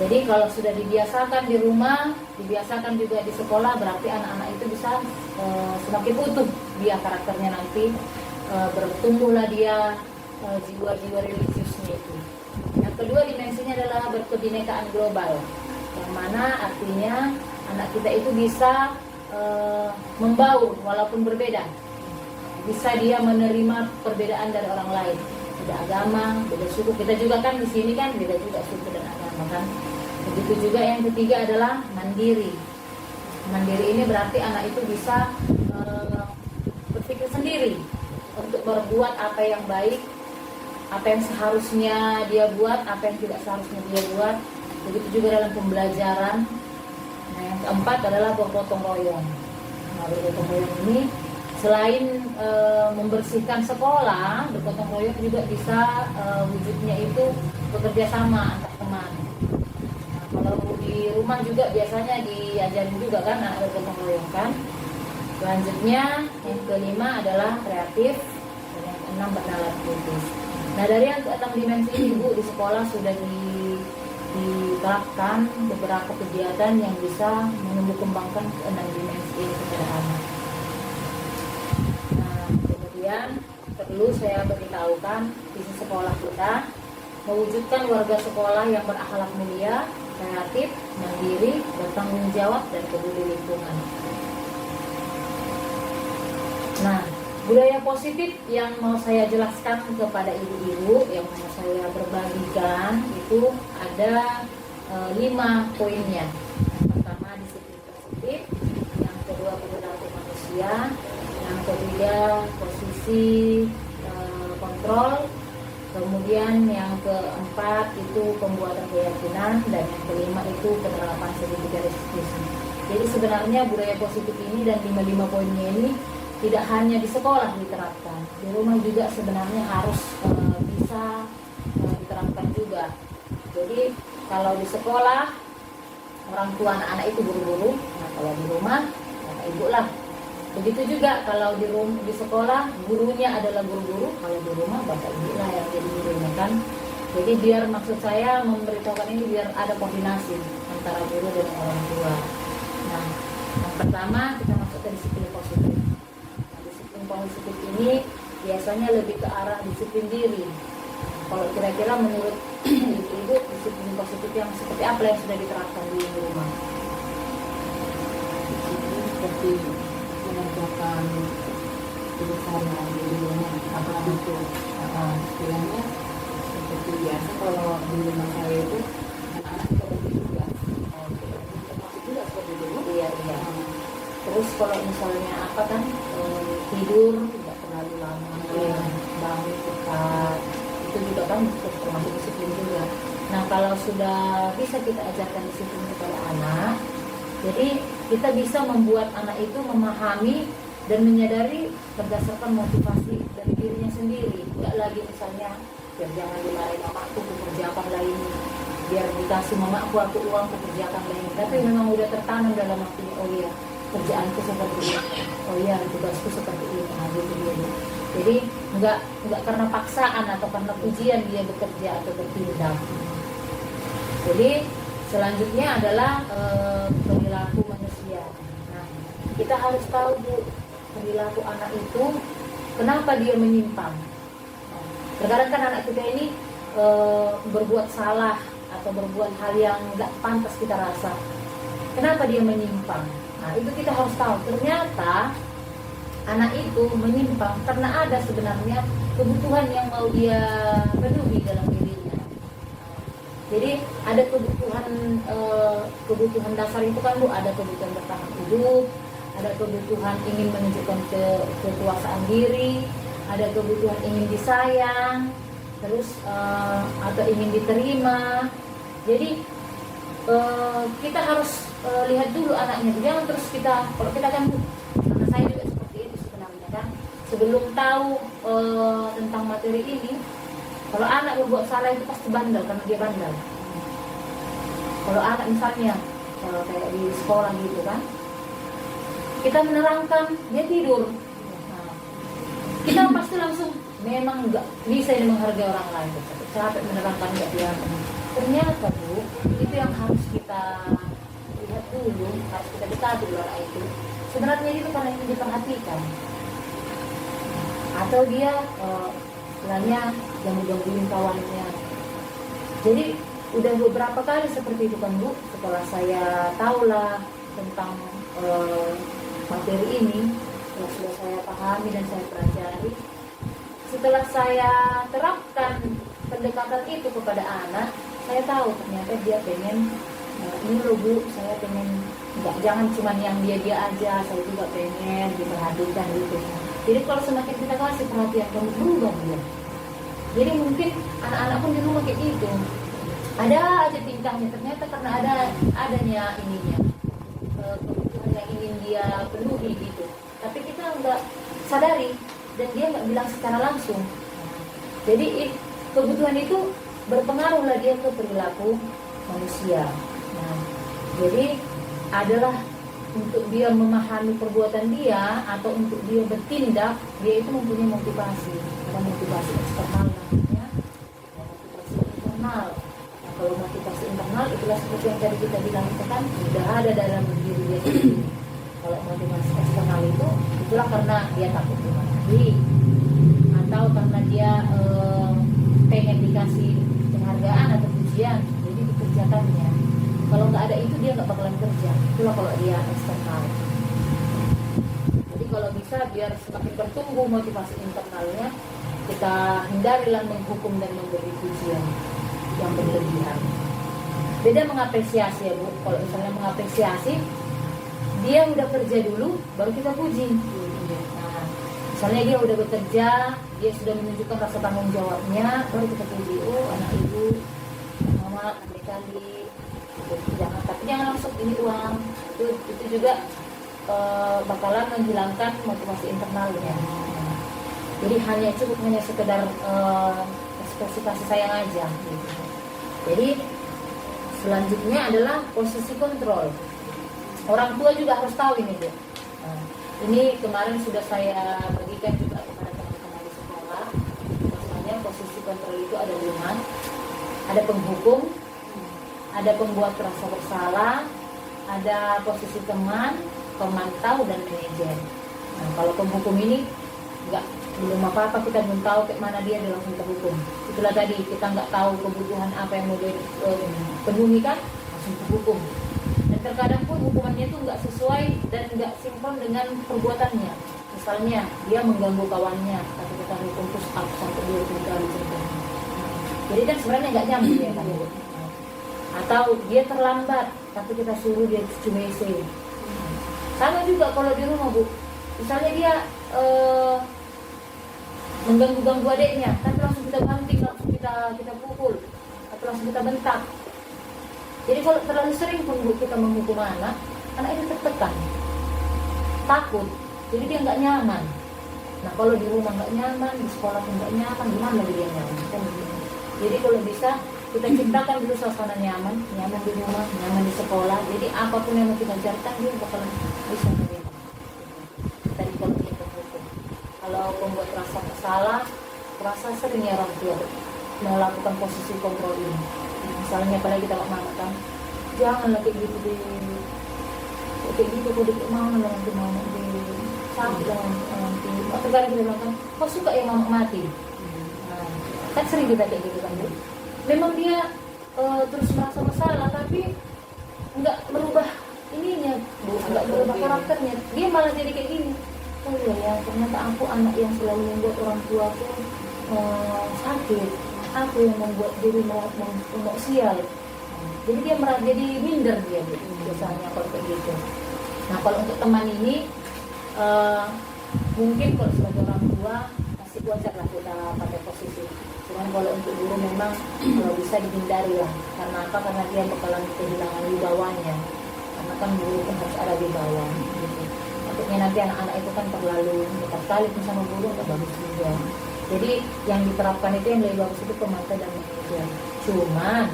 Jadi kalau sudah dibiasakan di rumah, dibiasakan juga di sekolah, berarti anak-anak itu bisa semakin utuh dia karakternya nanti, bertumbuhlah dia jiwa-jiwa religiusnya itu. Yang kedua dimensinya adalah berkebinekaan global, yang mana artinya anak kita itu bisa membaur walaupun berbeda. Bisa dia menerima perbedaan dari orang lain, beda agama, beda suku. Kita juga kan di sini kan beda juga suku dan agama kan. Begitu juga yang ketiga adalah mandiri. Mandiri ini berarti anak itu bisa berpikir sendiri untuk berbuat apa yang baik, apa yang seharusnya dia buat, apa yang tidak seharusnya dia buat. Begitu juga dalam pembelajaran. Nah, yang keempat adalah bergotong royong. Nah, bergotong royong ini selain membersihkan sekolah, bergotong royong juga bisa wujudnya itu bekerja sama antar teman. Nah, kalau di rumah juga biasanya diajarin juga kan anak bergotong royong kan. Selanjutnya yang kelima adalah kreatif dan yang keenam bernalar kritis. Nah, dari yang keenam dimensi ini Bu, di sekolah sudah diterapkan beberapa kegiatan yang bisa menumbuh kembangkan keenam dimensi ini kepada anak. Kemudian perlu saya beritahukan visi sekolah kita mewujudkan warga sekolah yang berakhlak mulia, kreatif, mandiri, bertanggung jawab dan peduli lingkungan. Nah, budaya positif yang mau saya jelaskan kepada ibu-ibu, yang mau saya berbagikan itu ada 5 poinnya. Yang pertama disiplin positif, yang kedua perilaku manusia, yang ketiga posisi kontrol, Kemudian yang keempat itu pembuatan keyakinan, dan yang kelima itu penerapan sertifikat restitusi. Jadi sebenarnya budaya positif ini dan 5 poinnya ini tidak hanya di sekolah diterapkan, di rumah juga sebenarnya harus bisa diterapkan juga. Jadi kalau di sekolah orang tua anak-anak itu guru-guru, nah kalau di rumah bapak ibu lah. Begitu juga kalau di sekolah gurunya adalah guru-guru, kalau di rumah bapak ibu lah yang jadi gurunya kan. Jadi biar, maksud saya memberitahukan ini biar ada koordinasi antara guru dan orang tua. Nah, yang pertama kita masuk ke disiplin positif. Nah, disiplin positif ini biasanya lebih ke arah disiplin diri. Kalau kira-kira menurut ibu disiplin positif yang seperti apa yang sudah diterapkan di rumah? Disiplin seperti mengerjakan kebesaran di rumah, apa itu istilahnya seperti biasa kalau di rumah saya itu anak-anak juga bagi tugas. Termasuk juga seperti itu. Iya. Terus kalau misalnya apa kan tidur tidak terlalu lama, bangun tepat, itu juga kan termasuk disiplin juga. Nah kalau sudah bisa kita ajarkan disiplin kepada anak, jadi kita bisa membuat anak itu memahami dan menyadari berdasarkan motivasi dari dirinya sendiri. Enggak lagi misalnya biar jangan dimarahin mamaku, kerjakan lain, biar dikasih mamaku aku uang kerjakan lain. Tapi memang udah tertanam dalam hatinya, oh iya kerjaanku seperti ini, oh iya tugasku seperti ini, gitu. Jadi enggak karena paksaan atau karena pujian dia bekerja atau bertindak. Jadi selanjutnya adalah perilaku manusia. Nah, kita harus tahu Bu, perilaku anak itu kenapa dia menyimpang. Terkadang kan anak kita ini berbuat salah atau berbuat hal yang nggak pantas kita rasa. Kenapa dia menyimpang? Nah, itu kita harus tahu. Ternyata anak itu menyimpang karena ada sebenarnya kebutuhan yang mau dia penuhi dalam dirinya. Jadi ada kebutuhan dasar itu kan Bu, ada kebutuhan bertahan hidup, ada kebutuhan ingin menunjukkan kekuasaan diri, ada kebutuhan ingin disayang, terus atau ingin diterima. Jadi kita harus lihat dulu anaknya, jangan terus kalau kita kan, karena saya juga seperti itu sebenarnya kan, sebelum tahu tentang materi ini, kalau anak berbuat salah itu pasti bandel karena dia bandel. Kalau anak misalnya kalau kayak di sekolah gitu kan, kita menerangkan dia tidur, nah, kita pasti langsung memang nggak bisa ini menghargai orang lain, capek menerangkan nggak dia. Ternyata Bu, itu yang harus kita lihat dulu, harus kita dekati dulu orang itu. Sebenarnya itu karena yang diperhatikan, atau dia istilahnya ganggu-gangguin kawannya. Jadi udah beberapa kali seperti itu kan Bu, setelah saya tahulah tentang materi ini, yang sudah saya pahami dan saya pelajari, setelah saya terapkan pendekatan itu kepada anak, saya tahu ternyata dia pengen ini loh Bu, saya pengen jangan cuma yang dia aja, saya juga pengen diperhatikan gitu. Jadi kalau semakin kita kasih perhatian, kamu berubah dia. Jadi mungkin anak-anak pun di rumah kayak gitu, ada aja tingkahnya, ternyata karena adanya ininya kebutuhan yang ingin dia penuhi gitu. Tapi kita nggak sadari dan dia nggak bilang secara langsung. Jadi kebutuhan itu berpengaruhlah dia ke perilaku manusia. Nah, jadi adalah untuk dia memahami perbuatan dia atau untuk dia bertindak, dia itu mempunyai motivasi. Ada motivasi eksternal namanya, motivasi internal. Nah, kalau motivasi internal itulah seperti yang tadi kita bilang itu kan sudah ada dalam diri dia sendiri. Kalau motivasi eksternal itu itulah karena dia takut dimarahi atau karena dia pengen dikasih penghargaan atau pujian, jadi dikerjakannya. Kalau nggak ada itu dia nggak bakalan kerja. Itulah kalau dia eksternal. Jadi kalau bisa biar semakin bertumbuh motivasi internalnya, kita hindarilah menghukum dan memberi pujian yang berlebihan. Beda mengapresiasi ya Bu. Kalau misalnya mengapresiasi, dia udah kerja dulu, baru kita puji. Nah, Misalnya dia udah bekerja, dia sudah menunjukkan rasa tanggung jawabnya, baru kita puji, oh anak ibu, mama kali-kali, jangan, tapi jangan langsung ini uang, itu juga bakalan menghilangkan motivasi internalnya. Jadi hanya sekedar ekspresi kasih sayang aja. Gitu. Jadi selanjutnya adalah posisi kontrol. Orang tua juga harus tahu ini, Bu. Nah, ini kemarin sudah saya bagikan juga kepada teman-teman di sekolah. Misalnya posisi kontrol itu ada 5. Ada penghukum, ada pembuat rasa bersalah, ada posisi teman, pemantau, dan manajer. Nah, kalau penghukum ini belum apa-apa, kita belum tahu kayak mana dia langsung kita hukum. Itulah tadi, kita nggak tahu kebutuhan apa yang mau dia penuhi kan, langsung hukum. Dan terkadang pun hukumannya itu nggak sesuai dan nggak sinkron dengan perbuatannya. Misalnya dia mengganggu kawannya, tapi kita hukum push up sampai 20 kali contohnya. Jadi kan sebenarnya nggak nyambung ya kan. Atau dia terlambat, tapi kita suruh dia cuci WC. Sama juga kalau di rumah, Bu. Misalnya dia mengganggu adiknya, tapi langsung kita banting, langsung kita pukul, atau langsung kita bentak. Jadi kalau terlalu sering pun kita menghukum anak itu tertekan, takut, jadi dia nggak nyaman. Nah kalau di rumah nggak nyaman, di sekolah pun nggak nyaman, gimana lagi dia nyaman? Kan begitu. Jadi kalau bisa kita ciptakan dulu suasana nyaman di rumah, nyaman di sekolah. Jadi apapun yang mau kita ajarkan dia bakalan bisa menerima. Tadi kalau kita hukum. Kalau pembuat rasa bersalah, rasa sering ya orang tua melakukan posisi kontrol ini. Misalnya apalagi kita mengatakan, janganlah kayak gitu deh, kayak gitu kok dikit mana nanti mama deh, sakit lah nanti. Terkadang kita bilang kan, kok suka ya mama mati? Nah, kan sering kita kayak gitu kan, Bu. Memang dia terus merasa bersalah, tapi nggak merubah ininya, Bu, nggak merubah karakternya. Dia malah jadi kayak gini. Oh iya ya, ternyata aku anak yang selalu membuat orang tuaku sakit. Aku yang membuat diri mau sial. Jadi dia jadi minder dia, Bu, biasanya kalau kayak gitu. Nah kalau untuk teman ini mungkin kalau sebagai orang tua masih wajar lah kita pakai posisi. Cuman kalau untuk guru memang kalau bisa dihindari lah. Karena apa? Karena dia bakalan kehilangan wibawanya. Karena kan guru kan harus ada di bawah. Gitu. Takutnya nanti anak-anak itu kan terlalu dekat kali sama guru, nggak bagus juga. Jadi yang diterapkan itu yang lebih bagus itu pemantau dan manajer. Cuman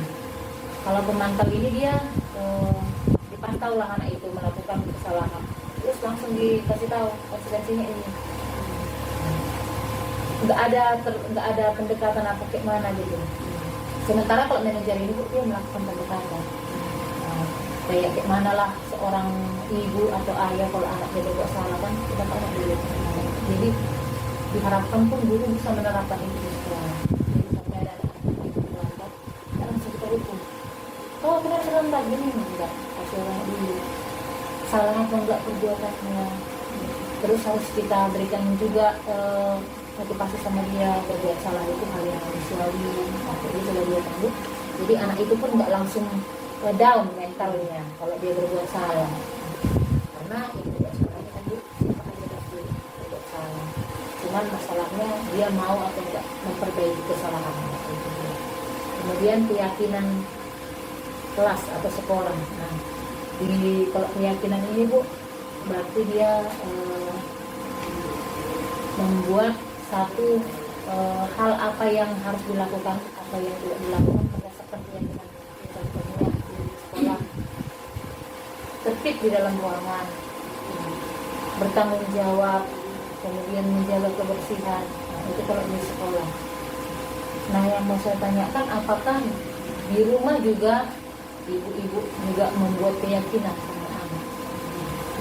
kalau pemantau ini dia dipantau lah anak itu melakukan kesalahan, terus langsung dikasih tahu konsekuensinya ini. Nggak ada pendekatan apa kayak mana gitu. Sementara kalau manajer ini Bu, dia melakukan pendekatan. Kayak mana lah seorang ibu atau ayah kalau anaknya berbuat salah kan kita tahu dulu. Jadi diharapkan pun guru bisa menerapkan itu di sekolah. Jadi sampai ada anak itu terlambat, kita langsung kita hukum. Oh kenapa terlambat gini? Enggak, kasih orang dulu. Salah atau enggak perbuatannya. Terus harus kita berikan juga motivasi sama dia, berbuat salah itu hal yang manusiawi. Jadi sudah dia tahu. Jadi anak itu pun enggak langsung down mentalnya kalau dia berbuat salah. Karena itu tidak sebenarnya kan dia berbuat salah. Cuman masalahnya dia mau atau enggak memperbaiki kesalahannya. Kemudian keyakinan kelas atau sekolah. Nah, kalau keyakinan ini Bu, berarti dia membuat satu hal apa yang harus dilakukan, apa yang tidak dilakukan berdasarkan keyakinan di sekolah. Tertib di dalam ruangan, bertanggung jawab, kemudian menjaga kebersihan. Nah, itu kalau di sekolah. Nah yang mau saya tanyakan, apakah di rumah juga ibu-ibu juga membuat keyakinan sama anak?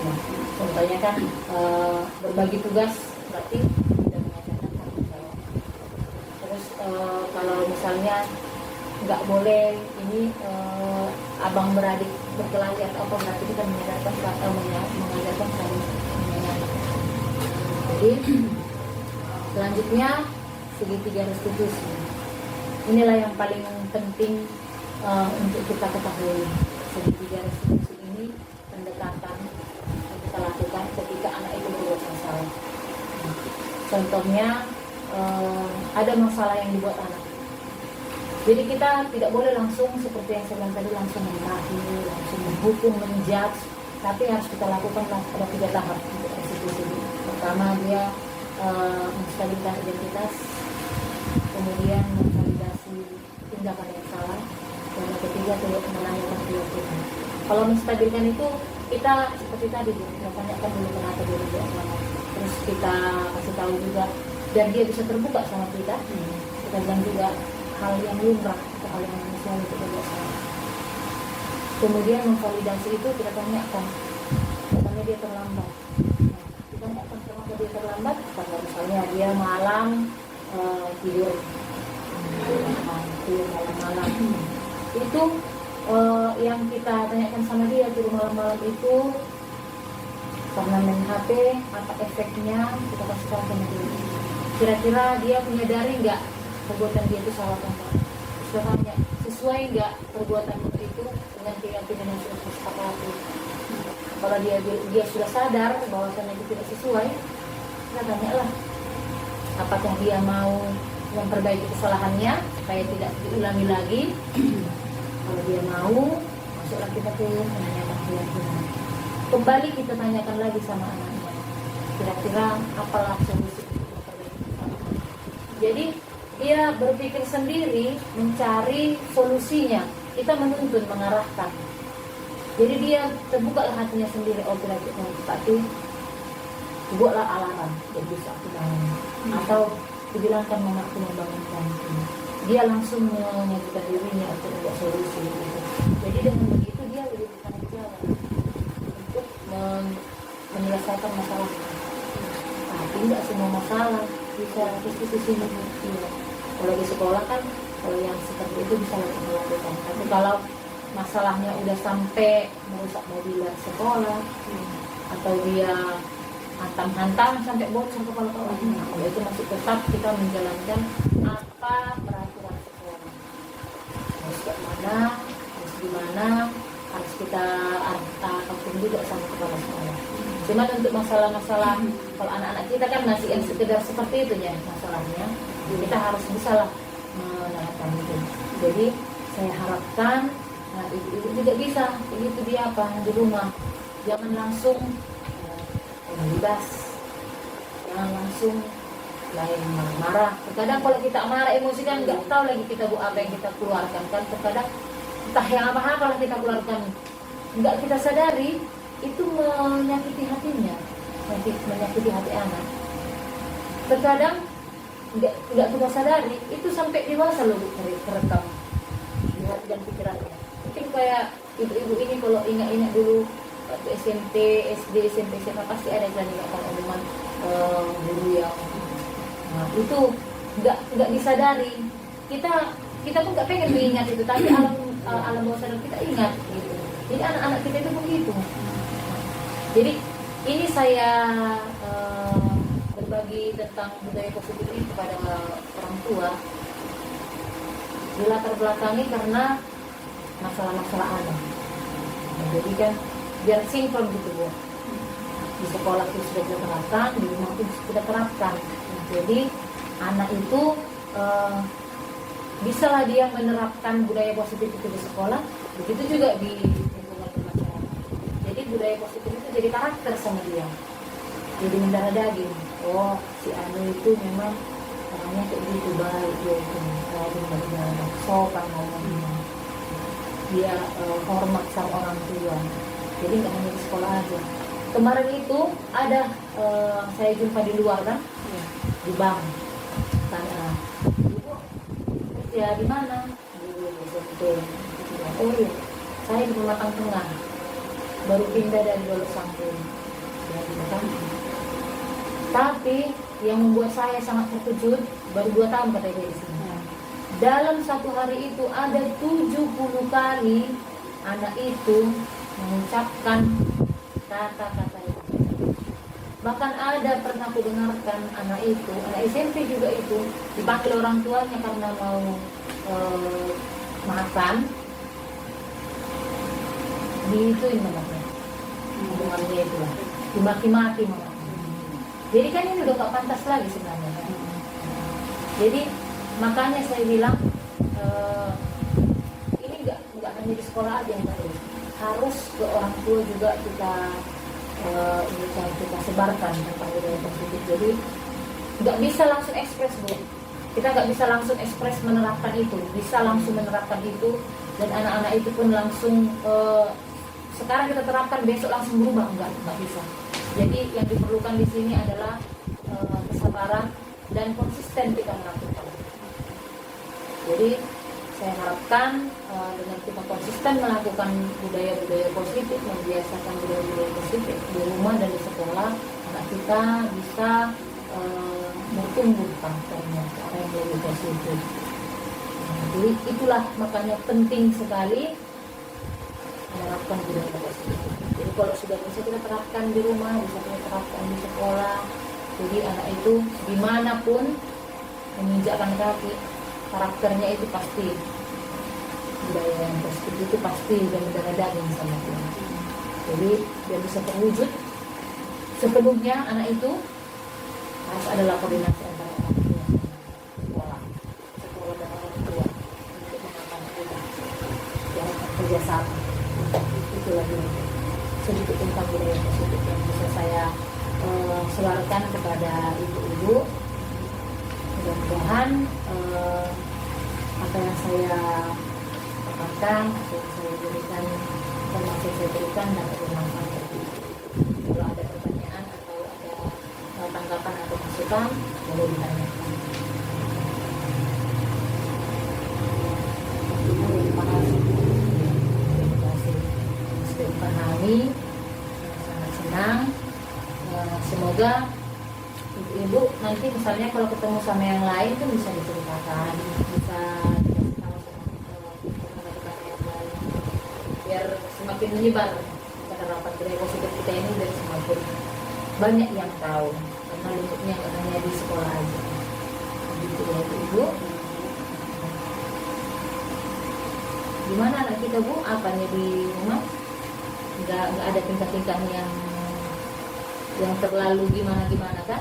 Nah, contohnya kan berbagi tugas, berarti tidak mengajarkan tanggung jawab. Terus kalau misalnya nggak boleh ini abang beradik berkelahi atau apa, berarti kita mengajarkan saling menyayangi. Jadi selanjutnya segitiga restitusi. Inilah yang paling penting untuk kita ketahui. Segitiga restitusi ini pendekatan yang kita lakukan ketika anak itu berbuat salah. Contohnya ada masalah yang dibuat anak. Jadi kita tidak boleh langsung seperti yang saya bilang tadi, langsung memarahi, langsung menghukum, menjudge, tapi harus kita lakukan ada 3 tahap untuk eksekusi. Pertama dia menstabilkan identitas, kemudian memvalidasi tindakan yang salah, dan yang ketiga menanyakan keyakinan. Kalau menstabilkan itu kita seperti tadi, kita tanyakan dulu kenapa dia tidak selamat, terus kita kasih tahu juga, dan dia bisa terbuka sama kita. Kita bilang juga hal yang lumrah atau hal yang manusiawi itu tidak salah. Kemudian memvalidasi itu kita tanyakan, katanya dia terlambat. Kita tanyakan kenapa dia terlambat, karena misalnya dia malam tidur malam-malam. Itu yang kita tanyakan sama dia tidur malam-malam itu karena main HP, apa efeknya, kita kasih tahu sama dia. Kira-kira dia menyadari nggak perbuatan dia itu salah atau enggak? Sudah tanya, sesuai nggak perbuatan itu dengan keyakinan yang sudah disepakati? Kalau dia sudah sadar bahwasannya itu tidak sesuai, kita tanyalah apakah dia mau memperbaiki kesalahannya supaya tidak diulangi lagi. Kalau dia mau, masuklah kita ke menanyakan keyakinan. Kembali kita tanyakan lagi sama anaknya, kira-kira apalah solusi untuk memperbaiki kesalahan. Jadi dia berpikir sendiri, mencari solusinya. Kita menuntun, mengarahkan. Jadi dia terbuka hatinya sendiri. Oh, kira-kira tapi buatlah alarm jadi bisa aku bangun, atau dibilangkan mamaku membangunkan. Dia langsung mengajukan dirinya untuk membuat solusi gitu. Jadi dengan begitu dia lebih bertanggung jawab untuk menyelesaikan masalahnya. Tapi tidak semua masalah bisa diskusi gitu. Kalau di sekolah kan, kalau yang seperti itu bisa lakukan. Tapi kalau masalahnya udah sampai merusak mobil sekolah, atau dia hantam-hantam sampai bocor kepala orangnya, kalau itu masih tetap kita menjalankan apa peraturan sekolah. Harus kemana, harus gimana, harus kita atur juga sama kepala sekolah. Cuma untuk masalah-masalah, kalau anak-anak kita kan masih yang sekedar seperti itu ya masalahnya, kita harus bisa lah menerapkan itu. Jadi saya harapkan ibu-ibu juga bisa, begitu dia apa di rumah, jangan langsung bebas, jangan langsung lain marah. Terkadang kalau kita marah emosi kan nggak tahu lagi kita buat apa yang kita keluarkan kan. Terkadang entah yang apa-apa lah kita keluarkan, nggak kita sadari itu menyakiti hatinya, menyakiti hati anak. Terkadang nggak kita sadari itu sampai dewasa loh terekam di hati dan pikirannya. Mungkin kayak ibu-ibu ini kalau ingat-ingat dulu waktu SMP, SD, SMP, SMA pasti ada yang ingatkan omongan guru yang itu nggak disadari. Kita pun nggak pengen mengingat itu, tapi alam bawah sadar kita ingat gitu. Jadi anak-anak kita itu begitu. Jadi ini saya berbagi tentang budaya positif ini kepada orang tua. Dilatar belakangi karena masalah-masalah anak. Jadi kan biar simpel gitu Bu. Di sekolah itu sudah kita terapkan, di rumah itu sudah terapkan. Jadi anak itu bisalah dia menerapkan budaya positif itu di sekolah, begitu juga di lingkungan masyarakat. Jadi budaya positif itu jadi karakter sama dia, jadi mendarah daging. Oh, si Anu itu memang orangnya kayak gitu, baik dia itu, rajin beribadah, sopan ngomongnya, dia hormat sama orang tua. Jadi nggak hanya di sekolah aja. Kemarin itu ada saya jumpa di luar kan, di bank. Tanya, Ibu kerja di mana? Di SMP. Oh iya, saya di Pematang Tengah. Baru pindah dari Dolok Sampung. Tapi yang membuat saya sangat terkejut, baru 2 tahun kata dia di sini. Dalam satu hari itu ada 70 kali anak itu mengucapkan kata-kata itu. Bahkan ada pernah aku dengarkan anak itu, anak SMP juga itu, dipanggil orang tuanya karena mau makan, diituin namanya, hubungannya itu lah, dimaki-maki mamanya. Jadi kan ini udah gak pantas lagi sebenarnya kan. Jadi makanya saya bilang ini nggak hanya di sekolah aja yang harus ke orang tua juga kita kita sebarkan tentang budaya positif. Jadi nggak bisa langsung ekspres Bu, kita nggak bisa langsung ekspres menerapkan itu, bisa langsung menerapkan itu dan anak-anak itu pun langsung sekarang kita terapkan besok langsung berubah, nggak bisa. Jadi yang diperlukan di sini adalah kesabaran dan konsisten kita melakukan. Jadi saya harapkan dengan kita konsisten melakukan budaya-budaya positif, membiasakan budaya-budaya positif di rumah dan di sekolah, anak kita bisa bertumbuh karakternya ke arah yang lebih positif. Jadi itulah makanya penting sekali menerapkan budaya positif. Jadi kalau sudah bisa kita terapkan di rumah, bisa kita terapkan di sekolah. Jadi anak itu dimanapun menginjakkan kaki, karakternya itu pasti budaya yang positif itu pasti dan mendarah daging sama dia. Jadi biar bisa terwujud sepenuhnya anak itu harus adalah koordinasi antara orang tua, sekolah dan orang tua untuk mengamankan yang kerjasama. Itu lagi sedikit tentang budaya positif yang bisa saya sebarkan kepada ibu-ibu. Mudah-mudahan apa yang saya katakan, apa yang saya berikan, informasi yang saya berikan dapat bermanfaat bagi ibu. Kalau ada pertanyaan atau ada tanggapan atau masukan, boleh ditanyakan. Terima kasih. Terima kasih. Sudah dipahami. Sangat senang. Semoga ibu nanti misalnya kalau ketemu sama yang lain kan bisa diceritakan, bisa dikasih tahu sama rekan yang lain, biar semakin menyebar penerapan budaya positif kita ini dan semakin banyak yang tahu, karena lingkupnya nggak hanya di sekolah aja. Begitu ya ibu. Gimana anak kita Bu? Apanya di rumah? Nggak ada tingkah-tingkahnya yang terlalu gimana kan?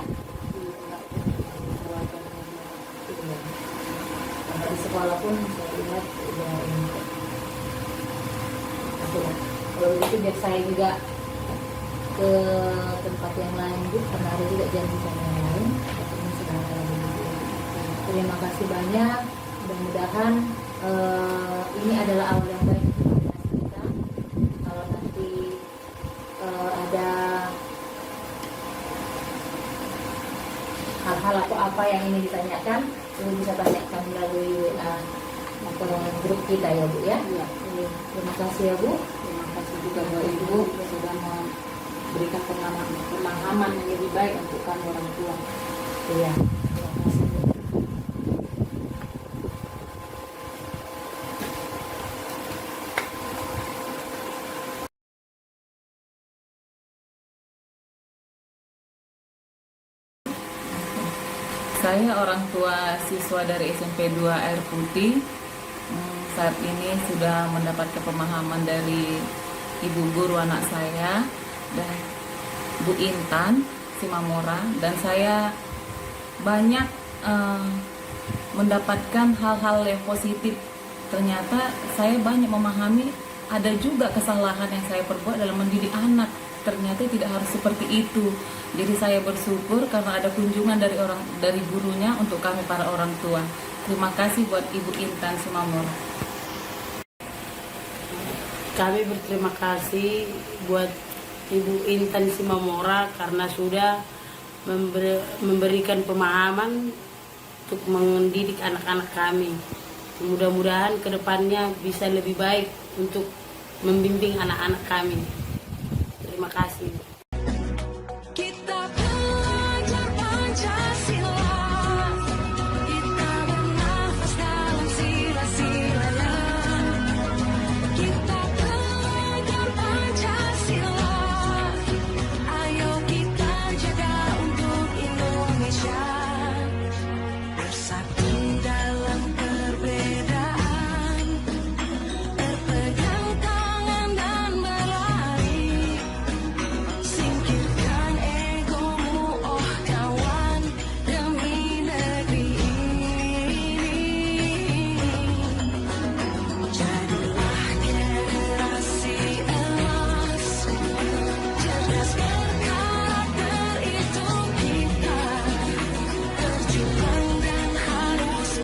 Di sekolah pun saya lihat udah ini. Kalau begitu biar saya juga ke tempat yang lain Bu, karena ada juga janji sama yang lain. Ini sudah ada begitu. Terima kasih banyak. Mudah-mudahan ini adalah awal yang baik untuk kita. Kalau nanti ada hal-hal atau apa yang ini ditanyakan, Ibu bisa tanyakan melalui WA atau grup kita ya Bu ya. Iya. Terima kasih ya Bu. Terima kasih juga buat Ibu sudah memberikan pemahaman yang lebih baik untuk kami orang tua. Iya. Terima kasih Bu. Saya orang tua siswa dari SMP 2 Air Putih. Saat ini sudah mendapatkan pemahaman dari ibu guru anak saya dan Bu Intan Simamora, dan saya banyak mendapatkan hal-hal yang positif. Ternyata saya banyak memahami ada juga kesalahan yang saya perbuat dalam mendidik anak. Ternyata tidak harus seperti itu. Jadi saya bersyukur karena ada kunjungan dari gurunya untuk kami para orang tua. Terima kasih buat Ibu Intan Simamora. Kami berterima kasih buat Ibu Intan Simamora karena sudah memberikan pemahaman untuk mendidik anak-anak kami. Mudah-mudahan kedepannya bisa lebih baik untuk membimbing anak-anak kami. Terima kasih.